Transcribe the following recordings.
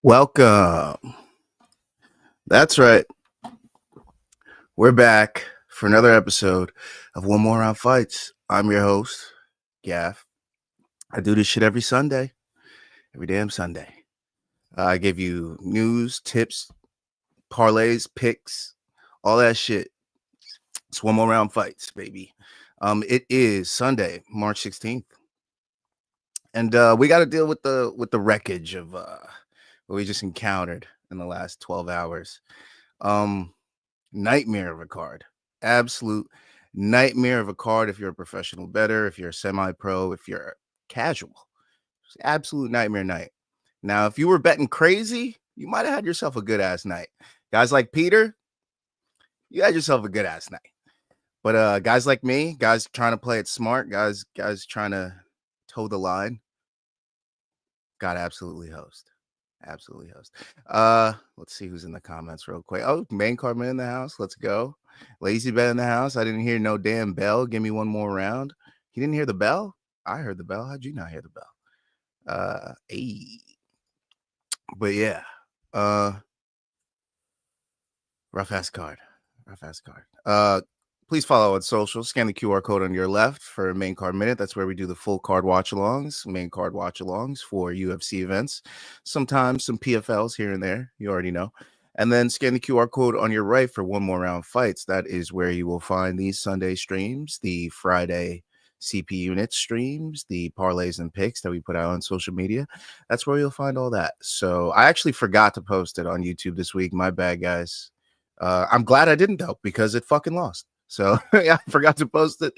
Welcome. That's right. We're back for another episode of One More Round Fights. I'm your host, Gaff. I do this shit every Sunday, every damn Sunday. I give you news, tips, parlays, picks, all that shit. It's One More Round Fights, baby. It is Sunday, March 16th. And we got to deal with the wreckage of what we just encountered in the last 12 hours. Nightmare of a card. Absolute nightmare of a card if you're a professional bettor, if you're a semi-pro, if you're casual. It's absolute nightmare night. Now, if you were betting crazy, you might have had yourself a good-ass night. Guys like Peter, you had yourself a good-ass night. But guys like me, guys trying to play it smart, guys trying to toe the line, got absolutely host. Absolutely host. Let's see who's in the comments real quick. Oh, main card man in the house. Let's go. Lazy bet in the house. I didn't hear no damn bell. Give me one more round. He didn't hear the bell? I heard the bell. How'd you not hear the bell? Hey. But yeah. Rough ass card. Please follow on social. Scan the QR code on your left for Main Card Minute. That's where we do the full card watch-alongs, main card watch-alongs for UFC events. Sometimes some PFLs here and there. You already know. And then scan the QR code on your right for One More Round Fights. That is where you will find these Sunday streams, the Friday CP unit streams, the parlays and picks that we put out on social media. That's where you'll find all that. So I actually forgot to post it on YouTube this week. My bad, guys. I'm glad I didn't, though, because it fucking lost. So yeah, I forgot to post it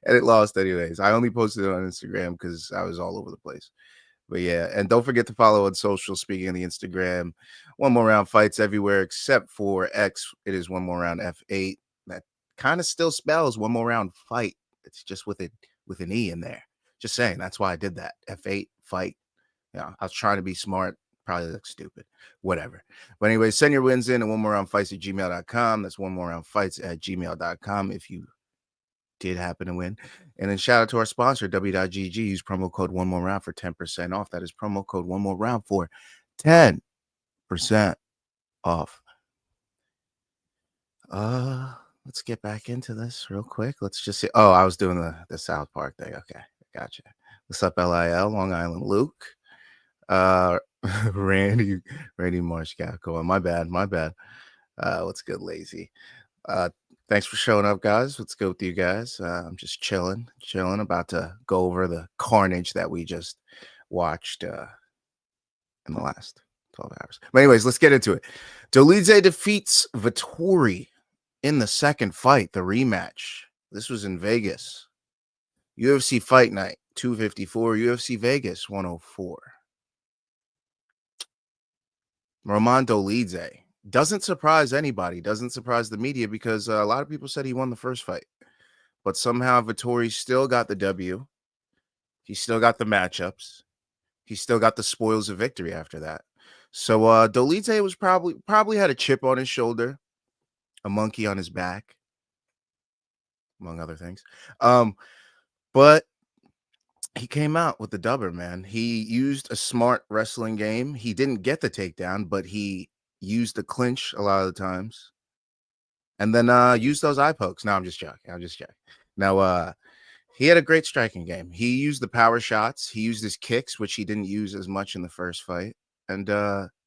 and it lost anyways. I only posted it on Instagram because I was all over the place. But yeah, and don't forget to follow on social. Speaking of the Instagram, One More Round Fights everywhere except for X. It is One More Round F8. That kind of still spells One More Round Fight. It's just with an E in there. Just saying. That's why I did that. F8 fight. Yeah, I was trying to be smart. Probably look stupid. Whatever. But anyway, send your wins in at one more round fights at gmail.com. That's one more round fights at gmail.com if you did happen to win. And then shout out to our sponsor, W.GG. Use promo code one more round for 10% off. That is promo code one more round for 10% off. Let's get back into this real quick. Let's just see. Oh, I was doing the South Park thing. Okay, gotcha. What's up, LIL? Long Island Luke. Randy Marsh. Go on. My bad. What's good, Lazy? Thanks for showing up, guys. Let's go with you guys. I'm just chilling, about to go over the carnage that we just watched in the last 12 hours. But anyways, let's get into it. Dolidze defeats Vettori in the second fight, the rematch. This was in Vegas. UFC Fight Night, 254, UFC Vegas, 104. Roman Dolidze doesn't surprise anybody, doesn't surprise the media because a lot of people said he won the first fight. But somehow Vettori still got the W. He still got the matchups. He still got the spoils of victory after that. So Dolidze was probably had a chip on his shoulder, a monkey on his back, among other things. But he came out with the dubber, man. He used a smart wrestling game. He didn't get the takedown, but he used the clinch a lot of the times. And then used those eye pokes. No, I'm just joking. Now, he had a great striking game. He used the power shots. He used his kicks, which he didn't use as much in the first fight. And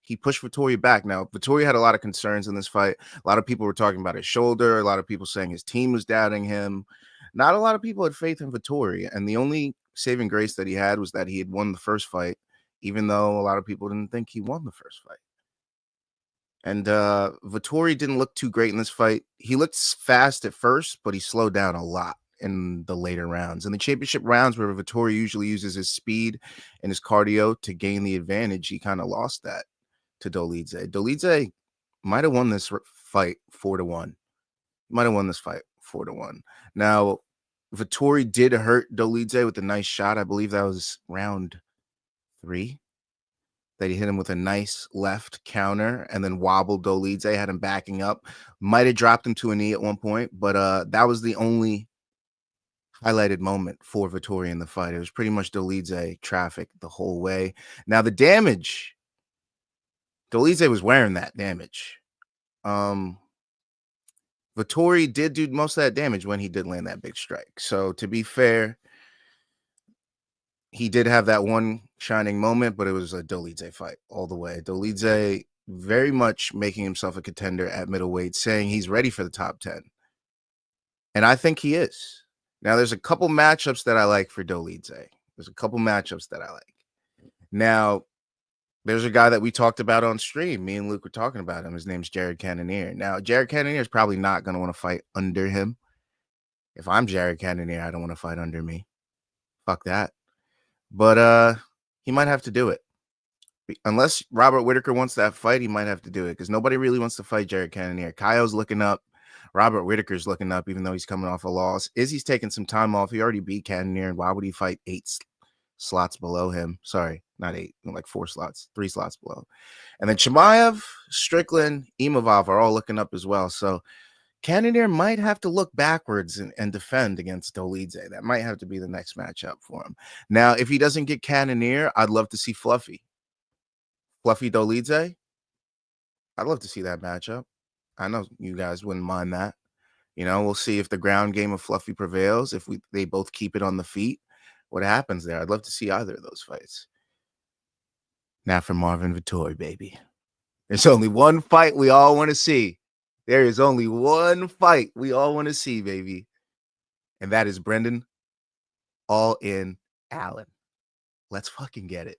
he pushed Vettori back. Now, Vettori had a lot of concerns in this fight. A lot of people were talking about his shoulder. A lot of people saying his team was doubting him. Not a lot of people had faith in Vettori. And the only saving grace that he had was that he had won the first fight, even though a lot of people didn't think he won the first fight. And Vettori didn't look too great in this fight. He looked fast at first, but he slowed down a lot in the later rounds. In the championship rounds, where Vettori usually uses his speed and his cardio to gain the advantage, he kind of lost that to Dolidze. Dolidze might have won this fight 4-1. Now, Vettori did hurt Dolidze with a nice shot. I believe that was round 3 that he hit him with a nice left counter and then wobbled Dolidze, had him backing up. Might have dropped him to a knee at one point, but that was the only highlighted moment for Vettori in the fight. It was pretty much Dolidze traffic the whole way. Now, the damage, Dolidze was wearing that damage. Vettori did do most of that damage when he did land that big strike. So to be fair, he did have that one shining moment, but it was a Dolidze fight all the way. Dolidze very much making himself a contender at middleweight, saying he's ready for the top 10. And I think he is. Now, there's a couple matchups that I like for Dolidze. Now, there's a guy that we talked about on stream. Me and Luke were talking about him. His name's Jared Cannonier. Now, Jared Cannonier is probably not going to want to fight under him. If I'm Jared Cannonier, I don't want to fight under me. Fuck that. But he might have to do it. Unless Robert Whittaker wants that fight, he might have to do it because nobody really wants to fight Jared Cannonier. Kaio's looking up. Robert Whittaker's looking up, even though he's coming off a loss. Izzy's taking some time off. He already beat Cannonier, and why would he fight 8 slots below him? Sorry, not 8, like 4 slots, 3 slots below. And then Chimaev, Strickland, Imavov are all looking up as well. So Cannonier might have to look backwards and defend against Dolidze. That might have to be the next matchup for him. Now, if he doesn't get Cannonier, I'd love to see Fluffy Dolidze. I'd love to see that matchup. I know you guys wouldn't mind that. You know, we'll see if the ground game of Fluffy prevails. If they both keep it on the feet, what happens there? I'd love to see either of those fights. Now for Marvin Vettori, baby. There's only one fight we all want to see. There is only one fight we all want to see, baby. And that is Brendan All-In Allen. Let's fucking get it.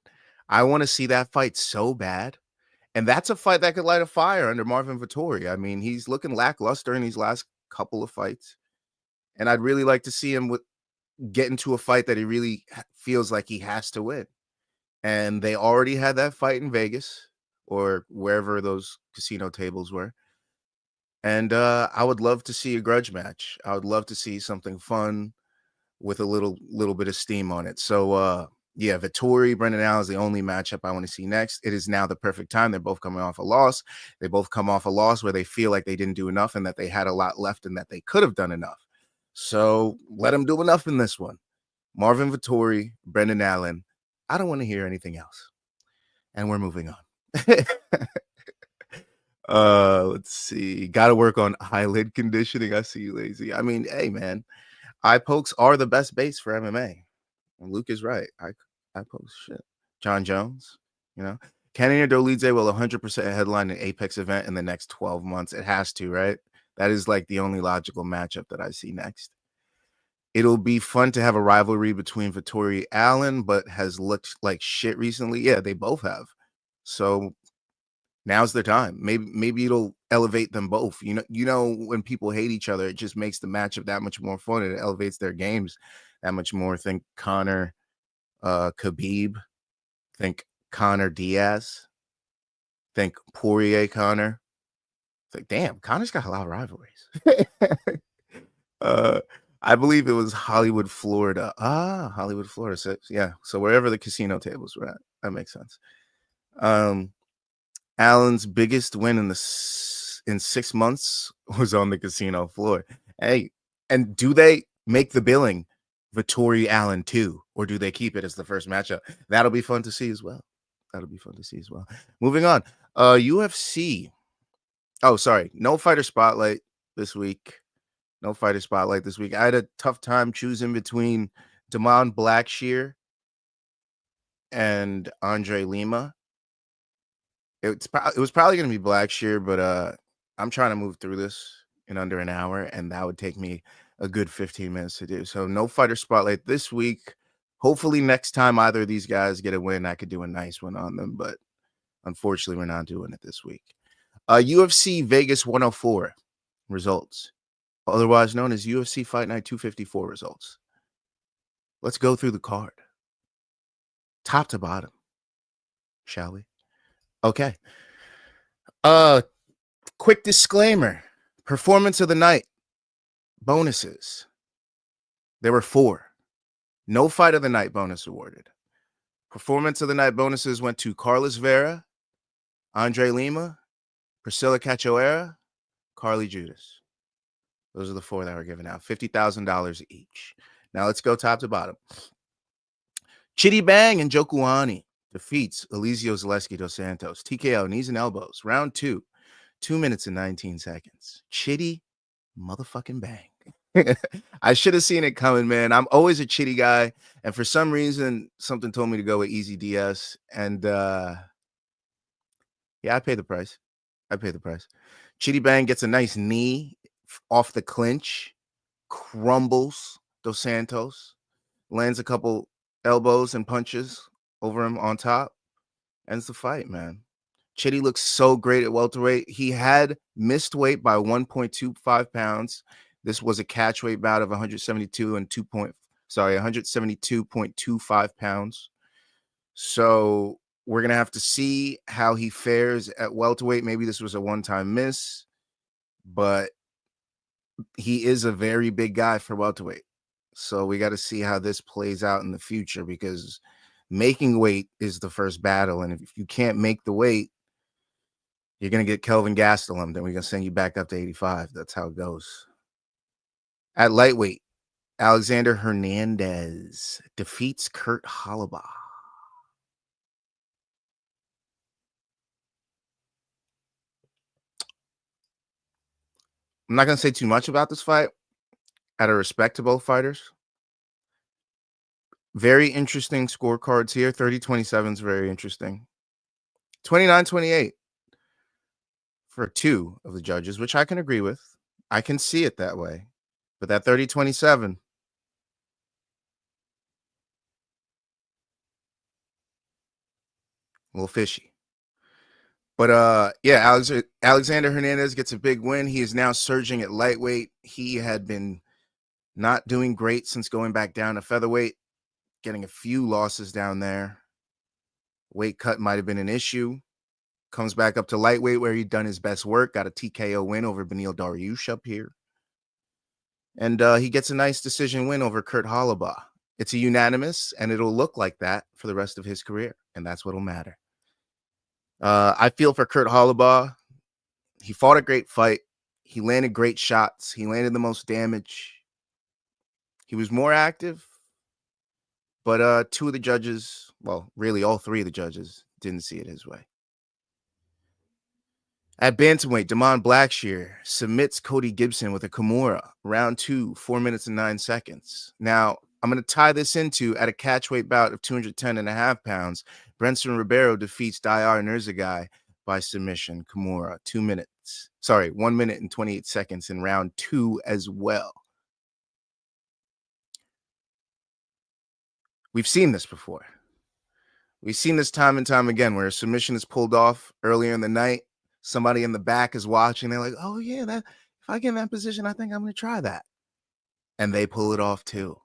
I want to see that fight so bad. And that's a fight that could light a fire under Marvin Vettori. I mean, he's looking lackluster in these last couple of fights. And I'd really like to see him get into a fight that he really feels like he has to win. And they already had that fight in Vegas or wherever those casino tables were. And I would love to see a grudge match. I would love to see something fun with a little bit of steam on it. So, yeah, Vettori, Brendan Allen is the only matchup I want to see next. It is now the perfect time. They're both coming off a loss. They both come off a loss where they feel like they didn't do enough and that they had a lot left and that they could have done enough. So let them do enough in this one. Marvin Vettori, Brendan Allen. I don't want to hear anything else. And we're moving on. Let's see. Got to work on eyelid conditioning. I see you, lazy. I mean, hey, man, eye pokes are the best base for MMA. And Luke is right. I post shit. John Jones, you know, Cannonier Dolidze will 100% headline an Apex event in the next 12 months. It has to, right? That is like the only logical matchup that I see next. It'll be fun to have a rivalry between Vettori Allen, but has looked like shit recently. Yeah, they both have. So now's their time. Maybe it'll elevate them both. You know, when people hate each other, it just makes the matchup that much more fun. It elevates their games that much more. Think Conor, Khabib. Think Conor Diaz. Think Poirier Conor. Think, damn, Conor's got a lot of rivalries. I believe it was Hollywood, Florida. Hollywood, Florida. So, yeah. So wherever the casino tables were at, that makes sense. Allen's biggest win in 6 months was on the casino floor. Hey, and do they make the billing Vettori Allen 2, or do they keep it as the first matchup? That'll be fun to see as well. Moving on. UFC. Oh, sorry. No fighter spotlight this week. I had a tough time choosing between Damon Blackshear and Andre Lima. It was probably going to be Blackshear, but I'm trying to move through this in under an hour, and that would take me a good 15 minutes to do. So no fighter spotlight this week. Hopefully next time either of these guys get a win, I could do a nice one on them, but unfortunately we're not doing it this week. UFC Vegas 104 results, otherwise known as UFC Fight Night 254 results. Let's go through the card, top to bottom, shall we? Okay. Quick disclaimer. Performance of the night. Bonuses. There were 4. No fight of the night bonus awarded. Performance of the night bonuses went to Carlos Vera, Andre Lima, Priscilla Cachoeira, Carly Judas. Those are the 4 that were given out. $50,000 each. Now let's go top to bottom. Chitty Bang and Jokuani defeats Elizio Zaleski dos Santos. TKO, knees and elbows. Round 2. 2 minutes and 19 seconds. Chitty motherfucking Bang. I should have seen it coming, man. I'm always a Chitty guy. And for some reason, something told me to go with Easy Diaz. And yeah, I paid the price. Chitty Bang gets a nice knee off the clinch, crumbles Dos Santos, lands a couple elbows and punches over him on top, ends the fight, man. Chitty looks so great at welterweight. He had missed weight by 1.25 pounds. This was a catch weight bout of 172.25 pounds. So we're going to have to see how he fares at welterweight. Maybe this was a one-time miss, but he is a very big guy for welterweight. So we got to see how this plays out in the future, because making weight is the first battle. And if you can't make the weight, you're going to get Kelvin Gastelum. Then we're going to send you back up to 85. That's how it goes. At lightweight, Alexander Hernandez defeats Kurt Holobaugh. I'm not going to say too much about this fight. Out of respect to both fighters. Very interesting scorecards here. 30-27 is very interesting. 29-28 for 2 of the judges, which I can agree with. I can see it that way. But that 30-27, a little fishy. But yeah, Alexander Hernandez gets a big win. He is now surging at lightweight. He had been not doing great since going back down to featherweight, getting a few losses down there. Weight cut might have been an issue. Comes back up to lightweight where he'd done his best work. Got a TKO win over Beneil Dariush up here. And he gets a nice decision win over Kurt Holobaugh. It's a unanimous, and it'll look like that for the rest of his career. And that's what'll matter. I feel for Kurt Holobaugh. He fought a great fight. He landed great shots. He landed the most damage. He was more active. But 2 of the judges, well, really all 3 of the judges, didn't see it his way. At bantamweight, Damon Blackshear submits Cody Gibson with a Kimura. Round 2, 4 minutes and 9 seconds. Now, I'm going to tie this into, at a catchweight bout of 210.5 pounds, Brenson Ribeiro defeats Dayar Nurzagay by submission, Kimura. 1 minute and 28 seconds in round 2 as well. We've seen this before. We've seen this time and time again, where a submission is pulled off earlier in the night. Somebody in the back is watching. They're like, oh, yeah, if I get in that position, I think I'm going to try that. And they pull it off, too.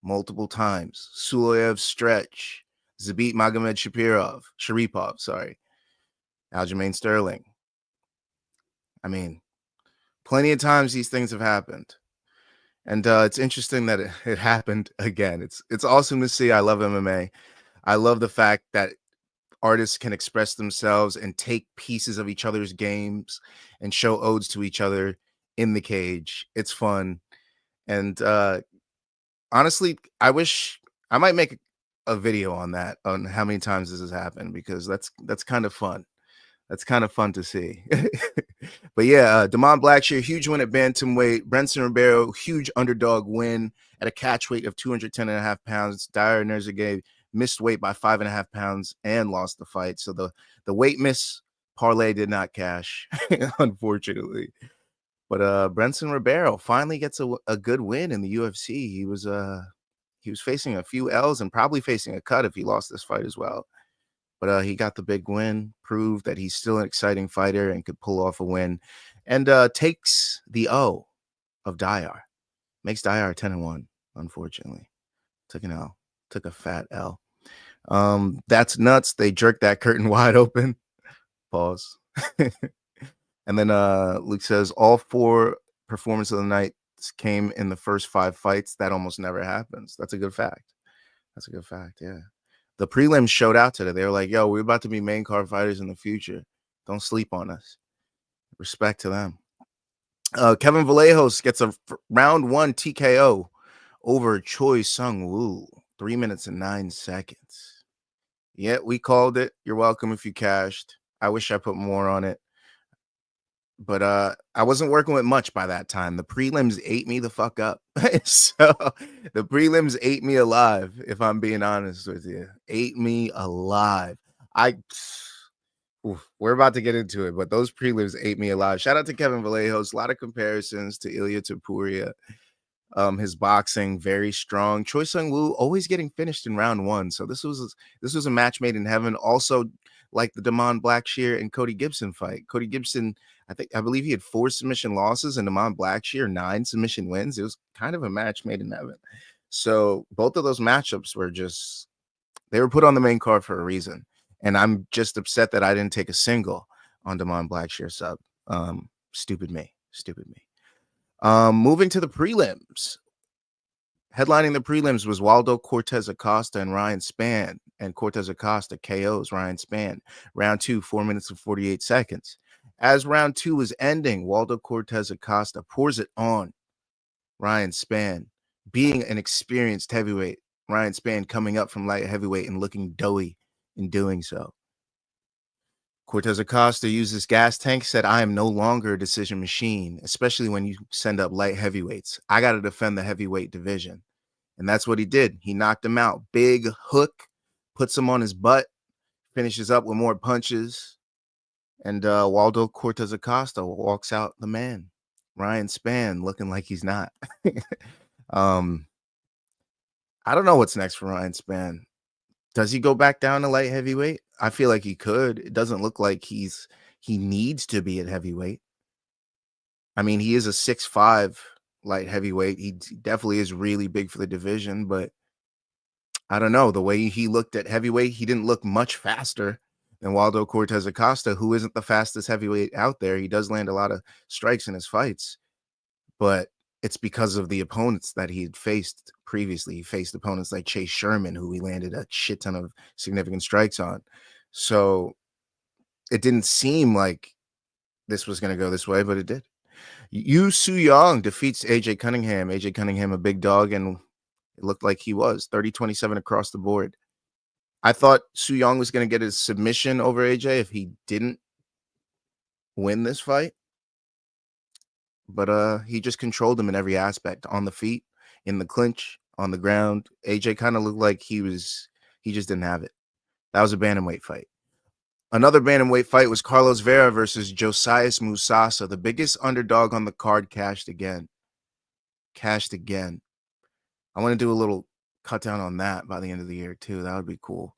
Multiple times. Sulayev stretch. Zabit Magomed Sharipov, Aljamain Sterling. I mean, plenty of times these things have happened. And it's interesting that it happened again. It's awesome to see. I love MMA. I love the fact that artists can express themselves and take pieces of each other's games and show odes to each other in the cage. It's fun. And honestly, I wish I might make a video on that, on how many times this has happened, because that's kind of fun. That's kind of fun to see. But yeah, Damon Blackshear, huge win at bantamweight. Brenson Ribeiro, huge underdog win at a catch weight of 210.5 pounds. Dayar Nurzagay missed weight by 5.5 pounds and lost the fight. So the weight miss parlay did not cash, unfortunately. But Brenson Ribeiro finally gets a good win in the UFC. He was facing a few L's and probably facing a cut if he lost this fight as well. But he got the big win, proved that he's still an exciting fighter and could pull off a win, and takes the O of Dayar. Makes Dayar 10-1, unfortunately. Took an L. Took a fat L. That's nuts. They jerked that curtain wide open. Pause. And then Luke says, all 4 performances of the night came in the first 5 fights. That almost never happens. That's a good fact. Yeah. The prelims showed out today. They were like, yo, we're about to be main card fighters in the future. Don't sleep on us. Respect to them. Kevin Vallejos gets a round 1 TKO over Choi Sung-woo. 3 minutes and 9 seconds. Yeah, we called it. You're welcome if you cashed. I wish I put more on it. But I wasn't working with much by that time. The prelims ate me the fuck up. So the prelims ate me alive, if I'm being honest with you. Ate me alive. We're about to get into it, but those prelims ate me alive. Shout out to Kevin Vallejos. A lot of comparisons to Ilya Topuria. His boxing very strong. Choi Sung-woo always getting finished in round 1. So this was a match made in heaven. Also, like the Damon Blackshear and Cody Gibson fight. Cody Gibson, I believe he had 4 submission losses, and Damon Blackshear 9 submission wins. It was kind of a match made in heaven. So both of those matchups were they were put on the main card for a reason. And I'm just upset that I didn't take a single on Damon Blackshear sub. Stupid me. Moving to the prelims. Headlining the prelims was Waldo Cortez Acosta and Ryan Spann, and Cortez Acosta KOs Ryan Spann. Round 2, 4 minutes and 48 seconds. As round 2 was ending, Waldo Cortez Acosta pours it on Ryan Spann. Being an experienced heavyweight, Ryan Spann coming up from light heavyweight and looking doughy in doing so. Cortez Acosta used his gas tank, said, I am no longer a decision machine, especially when you send up light heavyweights. I got to defend the heavyweight division. And that's what he did. He knocked him out. Big hook, puts him on his butt, finishes up with more punches. And Waldo Cortez Acosta walks out the man. Ryan Spann looking like he's not. I don't know what's next for Ryan Spann. Does he go back down to light heavyweight? I feel like he could. It doesn't look like he needs to be at heavyweight. I mean, he is a 6'5" light heavyweight. He definitely is really big for the division, but I don't know. The way he looked at heavyweight, he didn't look much faster than Waldo Cortez Acosta, who isn't the fastest heavyweight out there. He does land a lot of strikes in his fights, but it's because of the opponents that he had faced previously. He faced opponents like Chase Sherman, who he landed a shit ton of significant strikes on. So it didn't seem like this was going to go this way, but it did. Yu Su-young defeats AJ Cunningham. AJ Cunningham, a big dog, and it looked like he was 30-27 across the board. I thought Su-young was going to get his submission over AJ if he didn't win this fight. But he just controlled him in every aspect, on the feet, in the clinch, on the ground. AJ kind of looked like he just didn't have it. That was a bantamweight fight. Another bantamweight fight was Carlos Vera versus Josias Musasa. The biggest underdog on the card cashed again. I want to do a little cut down on that by the end of the year too. That would be cool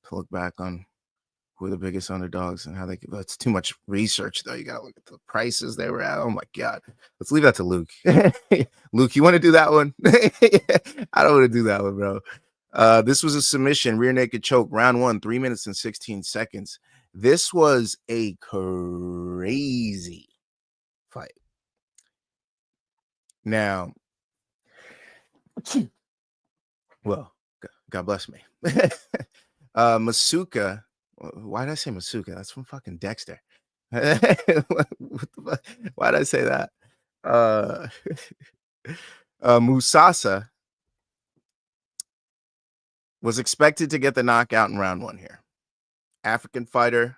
to look back on who are the biggest underdogs and how they. That's too much research though. You got to look at the prices they were at. Oh my god, let's leave that to Luke. Luke, you want to do that one? I don't want to do that one, bro. This was a submission, rear naked choke, round 1, 3 minutes and 16 seconds. This was a crazy fight. Now, well, God bless me. Masuka. Why did I say Masuka? That's from fucking Dexter. Why did I say that? Musasa was expected to get the knockout in round 1 here. African fighter,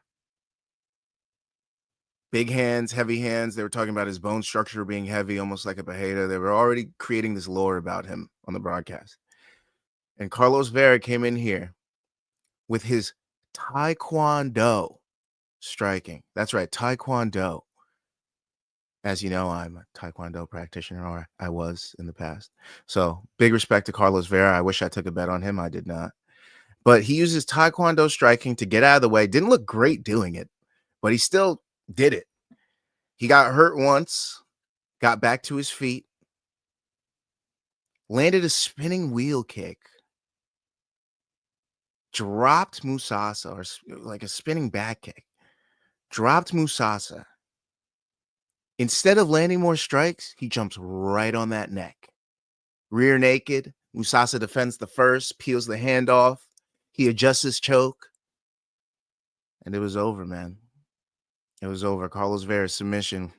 big hands, heavy hands. They were talking about his bone structure being heavy, almost like a Pajeda. They were already creating this lore about him on the broadcast. And Carlos Vera came in here with his Taekwondo striking. That's right, Taekwondo. As you know, I'm a Taekwondo practitioner, or I was in the past. So big respect to Carlos Vera. I wish I took a bet on him. I did not. But he uses Taekwondo striking to get out of the way. Didn't look great doing it, but he still did it. He got hurt once, got back to his feet, landed a spinning wheel kick, dropped Musasa, or like a spinning back kick, dropped Musasa. Instead of landing more strikes, he jumps right on that neck. Rear naked, Musasa defends the first, peels the hand off. He adjusts his choke. And it was over, man. It was over. Carlos Vera's submission.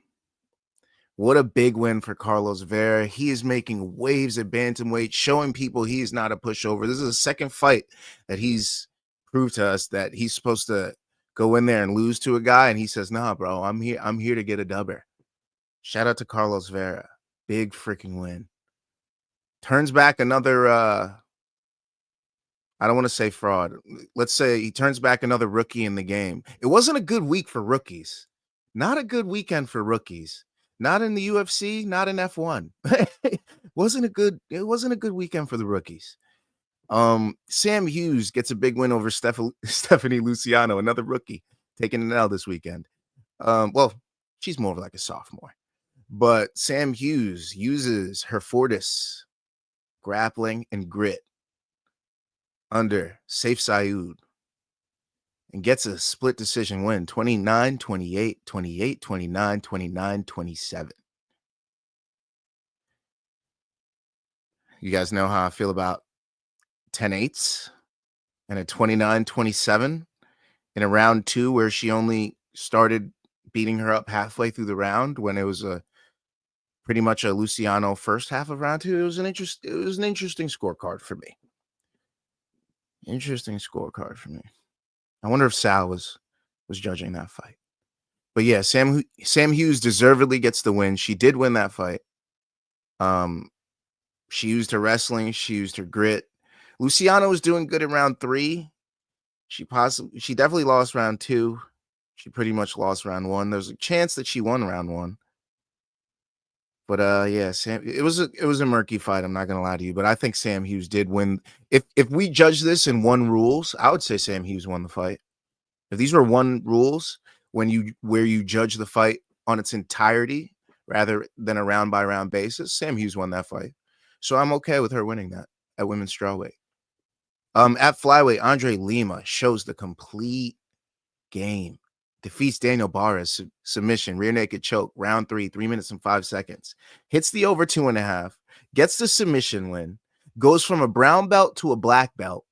What a big win for Carlos Vera. He is making waves at bantamweight, showing people he's not a pushover. This is the second fight that he's proved to us that he's supposed to go in there and lose to a guy. And he says, nah, bro, I'm here to get a dubber. Shout out to Carlos Vera. Big freaking win. Turns back another, I don't want to say fraud. Let's say he turns back another rookie in the game. It wasn't a good week for rookies. Not a good weekend for rookies. Not in the UFC, not in F1. It wasn't a good weekend for the rookies. Sam Hughes gets a big win over Stephanie Luciano, another rookie, taking an L this weekend. Well, she's more of like a sophomore. But Sam Hughes uses her Fortis grappling and grit under Saif Saud and gets a split decision win, 29-28, 28-29, 29-27. You guys know how I feel about 10-8s and a 29-27 in a round 2 where she only started beating her up halfway through the round when it was pretty much a Luciano first half of round 2. It was an interesting scorecard for me. I wonder if Sal was judging that fight. But yeah, Sam Hughes deservedly gets the win. She did win that fight. She used her wrestling. She used her grit. Luciano was doing good in round 3. She definitely lost round 2. She pretty much lost round 1. There's a chance that she won round 1. But yeah, it was a murky fight. I'm not gonna lie to you, but I think Sam Hughes did win. If we judge this in 1 rules, I would say Sam Hughes won the fight. If these were 1 rules where you judge the fight on its entirety rather than a round by round basis, Sam Hughes won that fight. So I'm okay with her winning that at women's strawweight. At flyweight, Andre Lima shows the complete game. Defeats Daniel Barras, submission, rear naked choke, round 3, 3 minutes and 5 seconds. Hits the over 2.5, gets the submission win, goes from a brown belt to a black belt,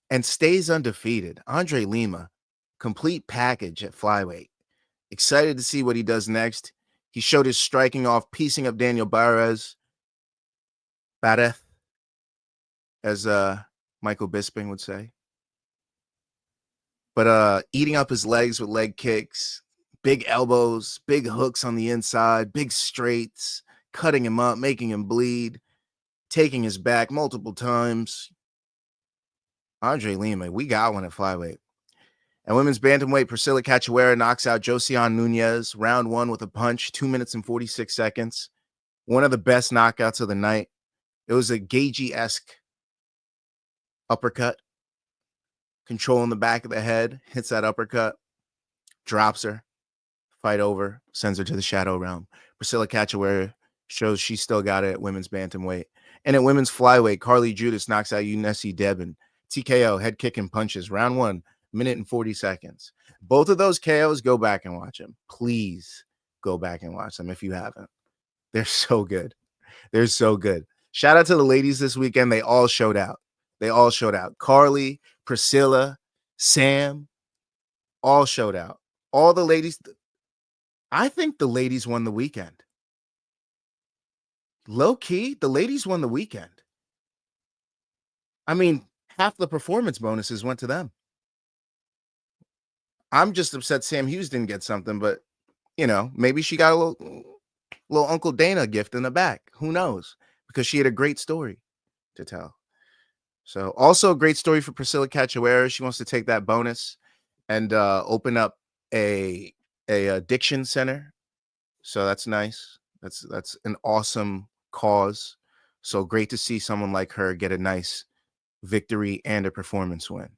and stays undefeated. Andre Lima, complete package at flyweight. Excited to see what he does next. He showed his striking off, piecing up Daniel Barras, as Michael Bisping would say. But eating up his legs with leg kicks, big elbows, big hooks on the inside, big straights, cutting him up, making him bleed, taking his back multiple times. Andre Lima, we got one at flyweight. And women's bantamweight, Priscilla Cachoeira knocks out Josiane Nunez, round 1 with a punch, 2 minutes and 46 seconds. One of the best knockouts of the night. It was a Gagey-esque uppercut. Controlling the back of the head, hits that uppercut, drops her, fight over, sends her to the shadow realm. Priscilla Cachoeira shows she still got it at women's bantamweight. And at women's flyweight, Carly Judas knocks out Eunice Debin. TKO, head kick and punches, round 1, minute and 40 seconds. Both of those KOs, go back and watch them. Please go back and watch them if you haven't. They're so good. They're so good. Shout out to the ladies this weekend. They all showed out. Carly, Priscilla, Sam, all showed out. All the ladies. I think the ladies won the weekend. Low key, the ladies won the weekend. I mean, half the performance bonuses went to them. I'm just upset Sam Hughes didn't get something, but maybe she got a little Uncle Dana gift in the back. Who knows? Because she had a great story to tell. So also a great story for Priscilla Cachoeira. She wants to take that bonus and open up a addiction center. So that's nice. That's an awesome cause. So great to see someone like her get a nice victory and a performance win.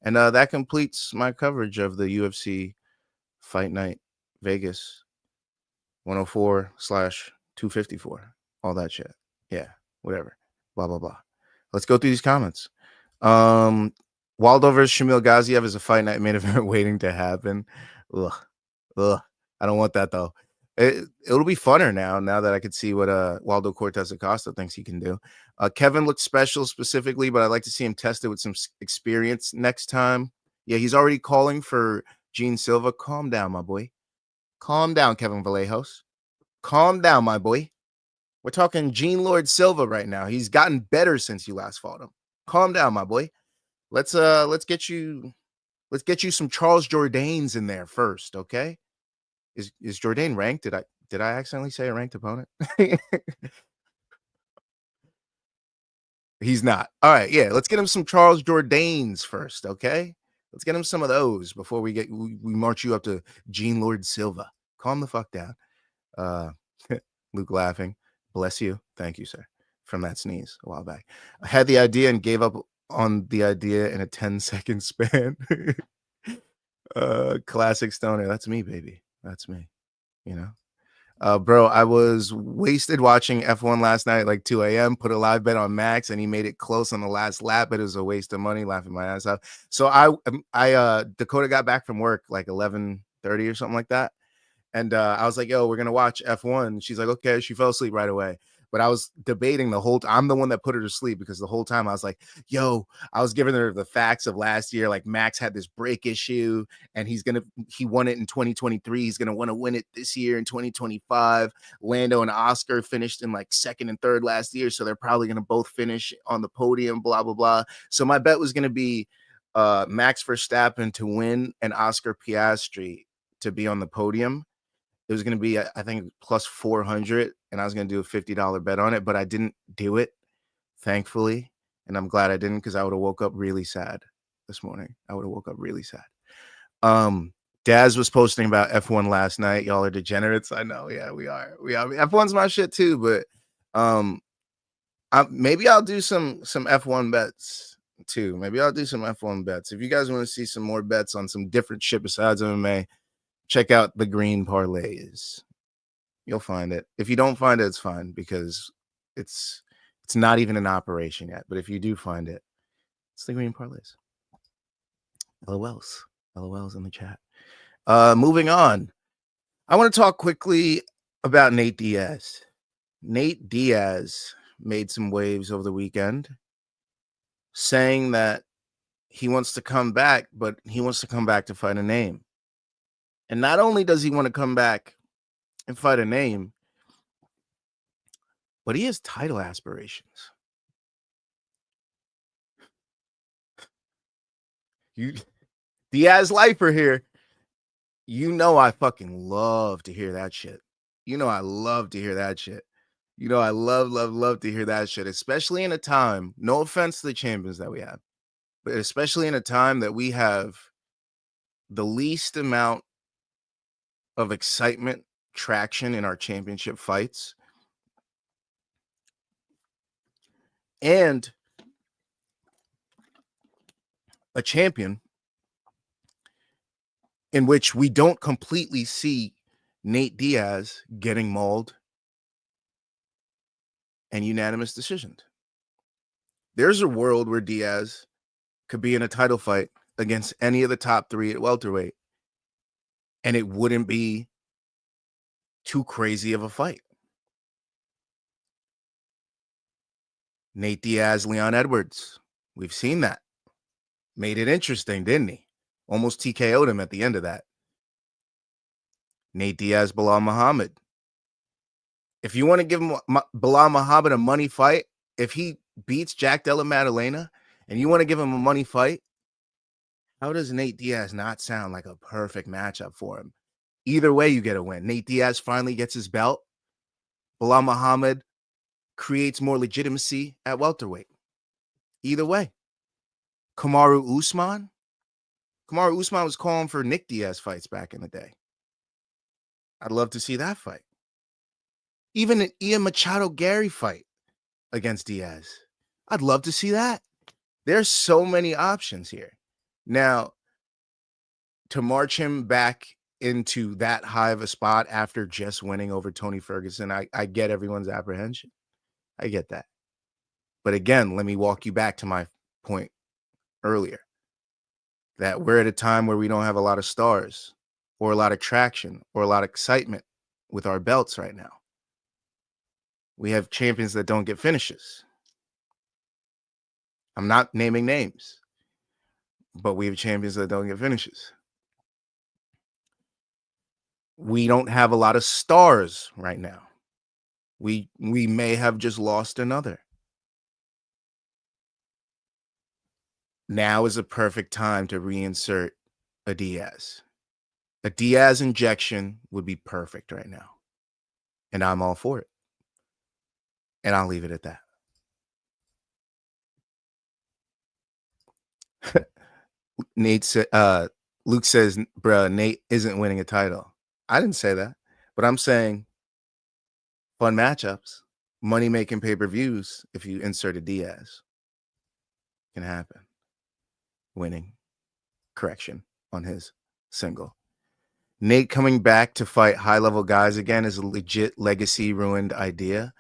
And that completes my coverage of the UFC Fight Night Vegas 104/254. All that shit. Yeah, whatever. Blah, blah, blah. Let's go through these comments. Waldo versus Shamil Gaziev is a fight night main event waiting to happen. Ugh. I don't want that though. It'll be funner now that I could see what Waldo Cortez Acosta thinks he can do. Kevin looked special specifically, but I'd like to see him tested with some experience next time. Yeah, he's already calling for Gene Silva. Calm down, my boy. Calm down, Kevin Vallejos. Calm down, my boy. We're talking Gene Lord Silva right now. He's gotten better since you last fought him. Calm down, my boy. Let's get you some Charles Jourdains in there first, okay? Is Jourdain ranked? Did I accidentally say a ranked opponent? He's not. All right, yeah. Let's get him some Charles Jourdains first, okay? Let's get him some of those before we march you up to Gene Lord Silva. Calm the fuck down. Luke laughing. Bless you. Thank you, sir, from that sneeze a while back. I had the idea and gave up on the idea in a 10-second span. Classic stoner. That's me, baby. That's me. You know? Bro, I was wasted watching F1 last night, like 2 a.m. Put a live bet on Max, and he made it close on the last lap, but it was a waste of money, laughing my ass off. So I Dakota got back from work like 11:30 or something like that. And I was like, yo, we're going to watch F1. She's like, okay. She fell asleep right away. But I was debating the whole time. I'm the one that put her to sleep because the whole time I was like, yo, I was giving her the facts of last year. Like Max had this brake issue and he won it in 2023. He's going to want to win it this year in 2025. Lando and Oscar finished in like second and third last year. So they're probably going to both finish on the podium, blah, blah, blah. So my bet was going to be Max Verstappen to win and Oscar Piastri to be on the podium. It was going to be, I think, plus 400, and I was going to do a $50 bet on it, but I didn't do it, thankfully, and I'm glad I didn't because I would have woke up really sad this morning. I would have woke up really sad. Daz was posting about F1 last night. Y'all are degenerates. I know. Yeah, we are. F1's my shit too, but maybe I'll do some F1 bets too. Maybe I'll do some F1 bets. If you guys want to see some more bets on some different shit besides MMA, check out the green parlays. You'll find it. If you don't find it, it's fine because it's not even in operation yet. But if you do find it, it's the green parlays. LOLs in the chat. Moving on. I want to talk quickly about Nate Diaz. Nate Diaz made some waves over the weekend saying that he wants to come back, but he wants to come back to fight a name. And not only does he want to come back and fight a name, but he has title aspirations. Diaz lifer here. You know I fucking love to hear that shit. You know I love to hear that shit. You know I love to hear that shit, especially in a time, no offense to the champions that we have, but especially in a time that we have the least amount of excitement, traction in our championship fights, and a champion in which we don't completely see Nate Diaz getting mauled and unanimous decisioned. There's a world where Diaz could be in a title fight against any of the top three at welterweight, and it wouldn't be too crazy of a fight. Nate Diaz, Leon Edwards. We've seen that. Made it interesting, didn't he? Almost TKO'd him at the end of that. Nate Diaz, Bilal Muhammad. If you want to give him Bilal Muhammad a money fight, if he beats Jack Della Maddalena and you want to give him a money fight, how does Nate Diaz not sound like a perfect matchup for him? Either way, you get a win. Nate Diaz finally gets his belt. Bilal Muhammad creates more legitimacy at welterweight. Either way. Kamaru Usman was calling for Nick Diaz fights back in the day. I'd love to see that fight. Even an Ian Machado Gary fight against Diaz. I'd love to see that. There's so many options here. Now, to march him back into that high of a spot after just winning over Tony Ferguson, I get everyone's apprehension. I get that. But again, let me walk you back to my point earlier, that we're at a time where we don't have a lot of stars or a lot of traction or a lot of excitement with our belts right now. We have champions that don't get finishes. I'm not naming names, but we have champions that don't get finishes. We don't have a lot of stars right now. We may have just lost another. Now is a perfect time to reinsert a Diaz. A Diaz injection would be perfect right now. And I'm all for it. And I'll leave it at that. Luke says, bruh, Nate isn't winning a title. I didn't say that, but I'm saying fun matchups, money-making pay-per-views, if you insert a Diaz, can happen. Winning. Correction on his single. Nate coming back to fight high-level guys again is a legit legacy-ruined idea.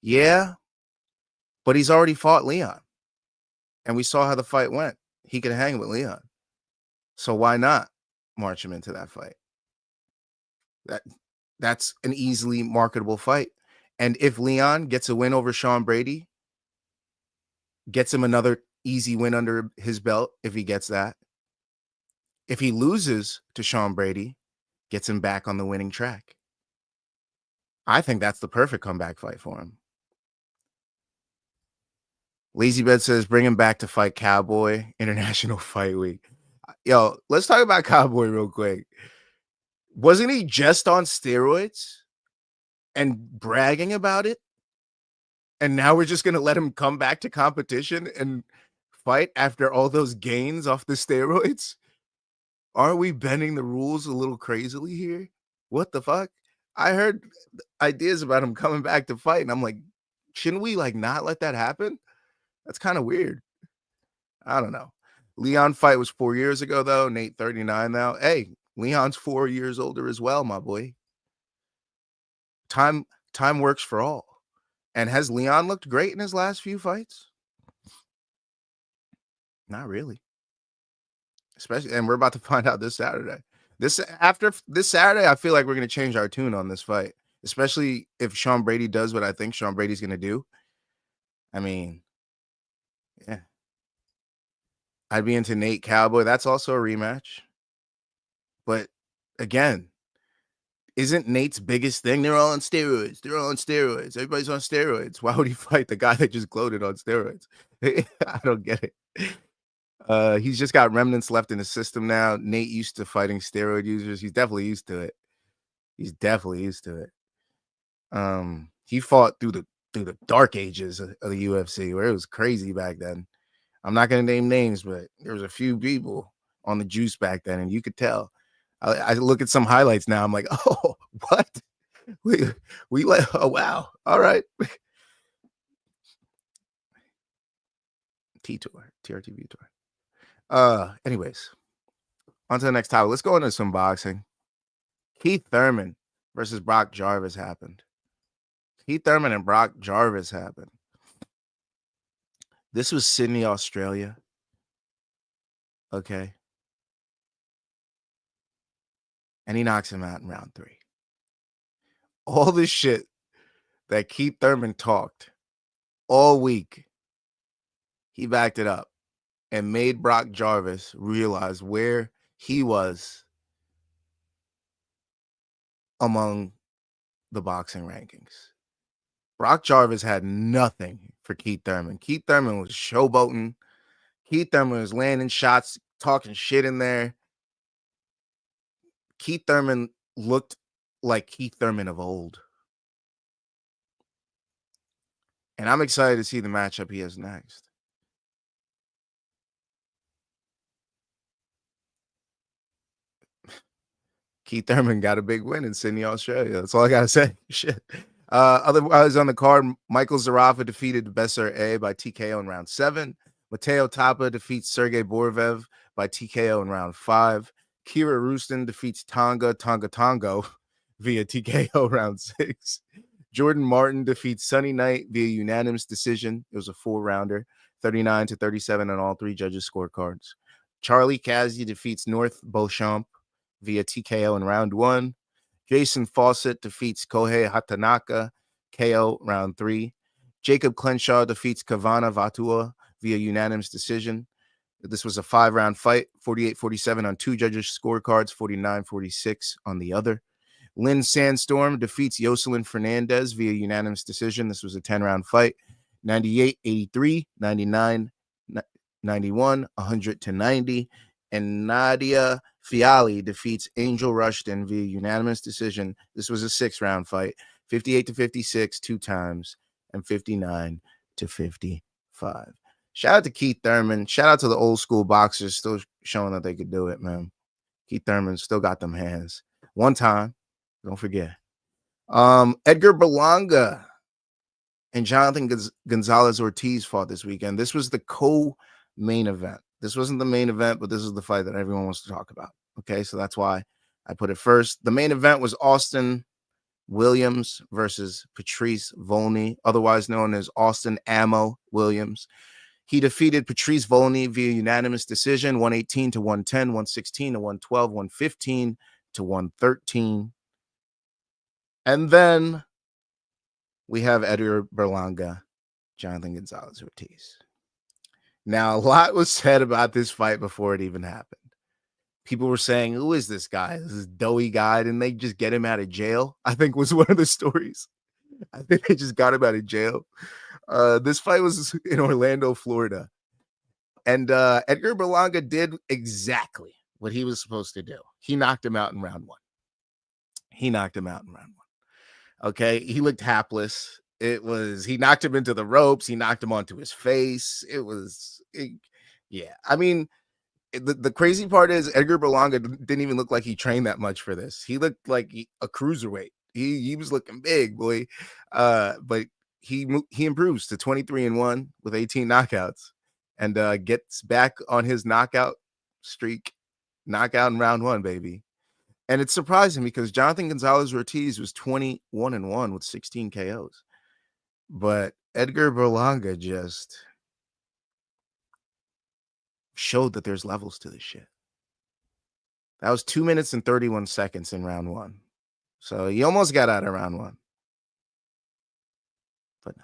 Yeah, but he's already fought Leon. And we saw how the fight went. He could hang with Leon. So why not march him into that fight? That's an easily marketable fight. And if Leon gets a win over Sean Brady, gets him another easy win under his belt, if he gets that. If he loses to Sean Brady, gets him back on the winning track. I think that's the perfect comeback fight for him. LazyBed says, bring him back to fight Cowboy, International Fight Week. Yo, let's talk about Cowboy real quick. Wasn't he just on steroids and bragging about it? And now we're just going to let him come back to competition and fight after all those gains off the steroids? Aren't we bending the rules a little crazily here? What the fuck? I heard ideas about him coming back to fight, and I'm like, shouldn't we not let that happen? That's kind of weird. I don't know. Leon fight was 4 years ago, though. Nate 39 now. Hey, Leon's 4 years older as well, my boy. Time works for all. And has Leon looked great in his last few fights? Not really. Especially, and we're about to find out this Saturday. After this Saturday, I feel like we're going to change our tune on this fight, especially if Sean Brady does what I think Sean Brady's going to do. I mean, yeah. I'd be into Nate Cowboy. That's also a rematch. But again, isn't Nate's biggest thing? They're all on steroids. They're all on steroids. Everybody's on steroids. Why would he fight the guy that just gloated on steroids? I don't get it. He's just got remnants left in the system now. Nate used to fighting steroid users. He's definitely used to it. He fought through the dark ages of the UFC where it was crazy back then. I'm not going to name names, but there was a few people on the juice back then, and you could tell. I look at some highlights now. I'm like, oh, what? Oh, wow. All right. T-Tour, TRTV Tour. Anyways, on to the next topic. Let's go into some boxing. Keith Thurman versus Brock Jarvis happened. Keith Thurman and Brock Jarvis happened. This was Sydney, Australia. Okay. And he knocks him out in round 3. All this shit that Keith Thurman talked all week, he backed it up and made Brock Jarvis realize where he was among the boxing rankings. Brock Jarvis had nothing for Keith Thurman. Keith Thurman was showboating. Keith Thurman was landing shots, talking shit in there. Keith Thurman looked like Keith Thurman of old. And I'm excited to see the matchup he has next. Keith Thurman got a big win in Sydney, Australia. That's all I got to say. Shit. Otherwise on the card, Michael Zarafa defeated Besser A by TKO in round 7. Mateo Tapa defeats Sergey Borvev by TKO in round 5. Kira Rooston defeats Tonga Tango via TKO round 6. Jordan Martin defeats Sunny Knight via unanimous decision. It was a 4-rounder, 39-37 on all 3 judges' scorecards. Charlie Kazi defeats North Beauchamp via TKO in round 1. Jason Fawcett defeats Kohei Hatanaka, KO round 3. Jacob Clenshaw defeats Kavana Vatua via unanimous decision. This was a 5-round fight, 48-47 on 2 judges' scorecards, 49-46 on the other. Lynn Sandstorm defeats Jocelyn Fernandez via unanimous decision. This was a 10-round fight, 98-83, 99-91, 100-90. And Nadia Fiali defeats Angel Rushton via unanimous decision. This was a 6-round fight, 58-56 2 times, and 59-55. Shout out to Keith Thurman. Shout out to the old school boxers still showing that they could do it, man. Keith Thurman still got them hands. One time, don't forget. Edgar Berlanga and Jonathan Gonzalez-Ortiz fought this weekend. This was the co-main event. This wasn't the main event, but this is the fight that everyone wants to talk about. Okay, so that's why I put it first. The main event was Austin Williams versus Patrice Volney, otherwise known as Austin Ammo Williams. He defeated Patrice Volney via unanimous decision, 118-110, 116-112, 115-113. And then we have Edgar Berlanga, Jonathan Gonzalez-Ortiz. Now, a lot was said about this fight before it even happened. People were saying, who is this guy? This is doughy guy. Didn't they just get him out of jail? I think was one of the stories. I think they just got him out of jail. This fight was in Orlando, Florida. And Edgar Berlanga did exactly what he was supposed to do. He knocked him out in round 1. Okay, he looked hapless. He knocked him into the ropes. He knocked him onto his face. Yeah. I mean, the crazy part is Edgar Berlanga didn't even look like he trained that much for this. He looked like a cruiserweight. He was looking big, boy. But he improves to 23-1 with 18 knockouts and gets back on his knockout streak. Knockout in round 1, baby. And it's surprising because Jonathan Gonzalez-Ortiz was 21-1 with 16 KOs. But Edgar Berlanga just showed that there's levels to this shit. That was 2 minutes and 31 seconds in round 1. So he almost got out of round 1. But no.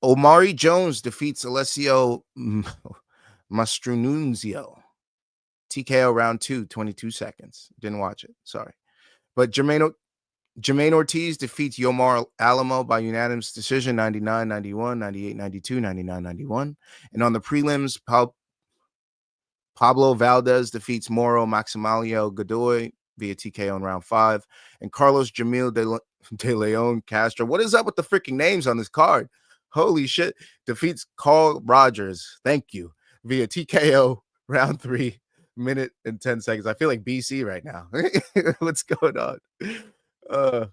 Omari Jones defeats Alessio Mastrununzio. TKO round 2, 22 seconds. Didn't watch it. Sorry. But Jermaine Ortiz defeats Yomar Alamo by unanimous decision, 99-91, 98-92, 99-91. And on the prelims, Pablo Valdez defeats Moro Maximiliano Godoy via TKO in round 5. And Carlos Jamil de Leon Castro. What is up with the freaking names on this card? Holy shit. Defeats Carl Rogers. Thank you. Via TKO round 3. Minute and 10 seconds. I feel like BC right now. What's going on? All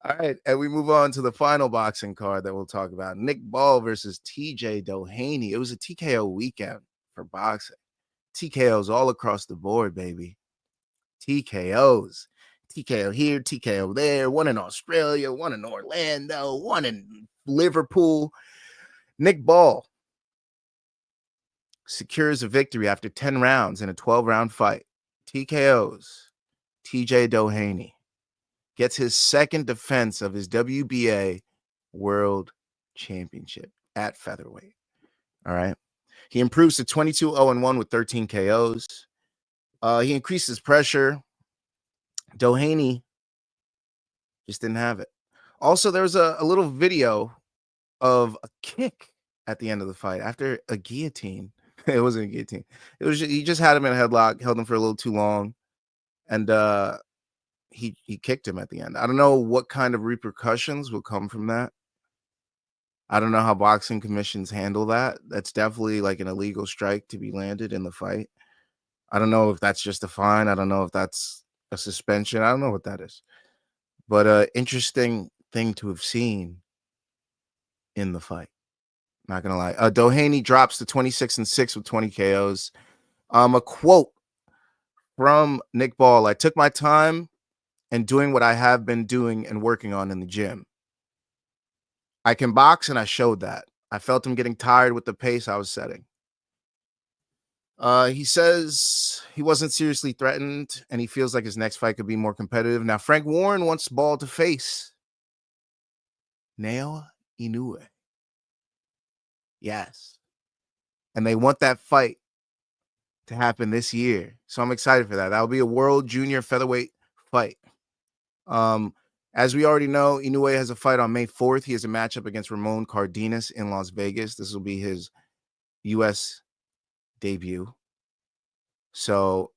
right, and we move on to the final boxing card that we'll talk about. Nick Ball versus TJ Doheny. It was a TKO weekend for boxing. TKOs all across the board, baby. TKOs. TKO here, TKO there. One in Australia, one in Orlando, one in Liverpool. Nick Ball secures a victory after 10 rounds in a 12-round fight. TKOs. TJ Doheny gets his second defense of his WBA World Championship at featherweight. All right. He improves to 22-0-1 with 13 KOs. He increases pressure. Doheny just didn't have it. Also, there was a little video of a kick at the end of the fight after a guillotine. It wasn't a guillotine. He just had him in a headlock, held him for a little too long, and he kicked him at the end. I don't know what kind of repercussions will come from that. I don't know how boxing commissions handle that. That's definitely like an illegal strike to be landed in the fight. I don't know if that's just a fine. I don't know if that's a suspension. I don't know what that is. But interesting thing to have seen in the fight. Not gonna lie. Doheny drops to 26-6 with 20 KOs. A quote from Nick Ball: "I took my time and doing what I have been doing and working on in the gym. I can box, and I showed that. I felt him getting tired with the pace I was setting. He says he wasn't seriously threatened, and he feels like his next fight could be more competitive. Now, Frank Warren wants Ball to face Naoya Inoue. Yes. And they want that fight to happen this year. So I'm excited for that. That'll be a world junior featherweight fight. As we already know, Inoue has a fight on May 4th. He has a matchup against Ramon Cardenas in Las Vegas. This will be his U.S. debut. So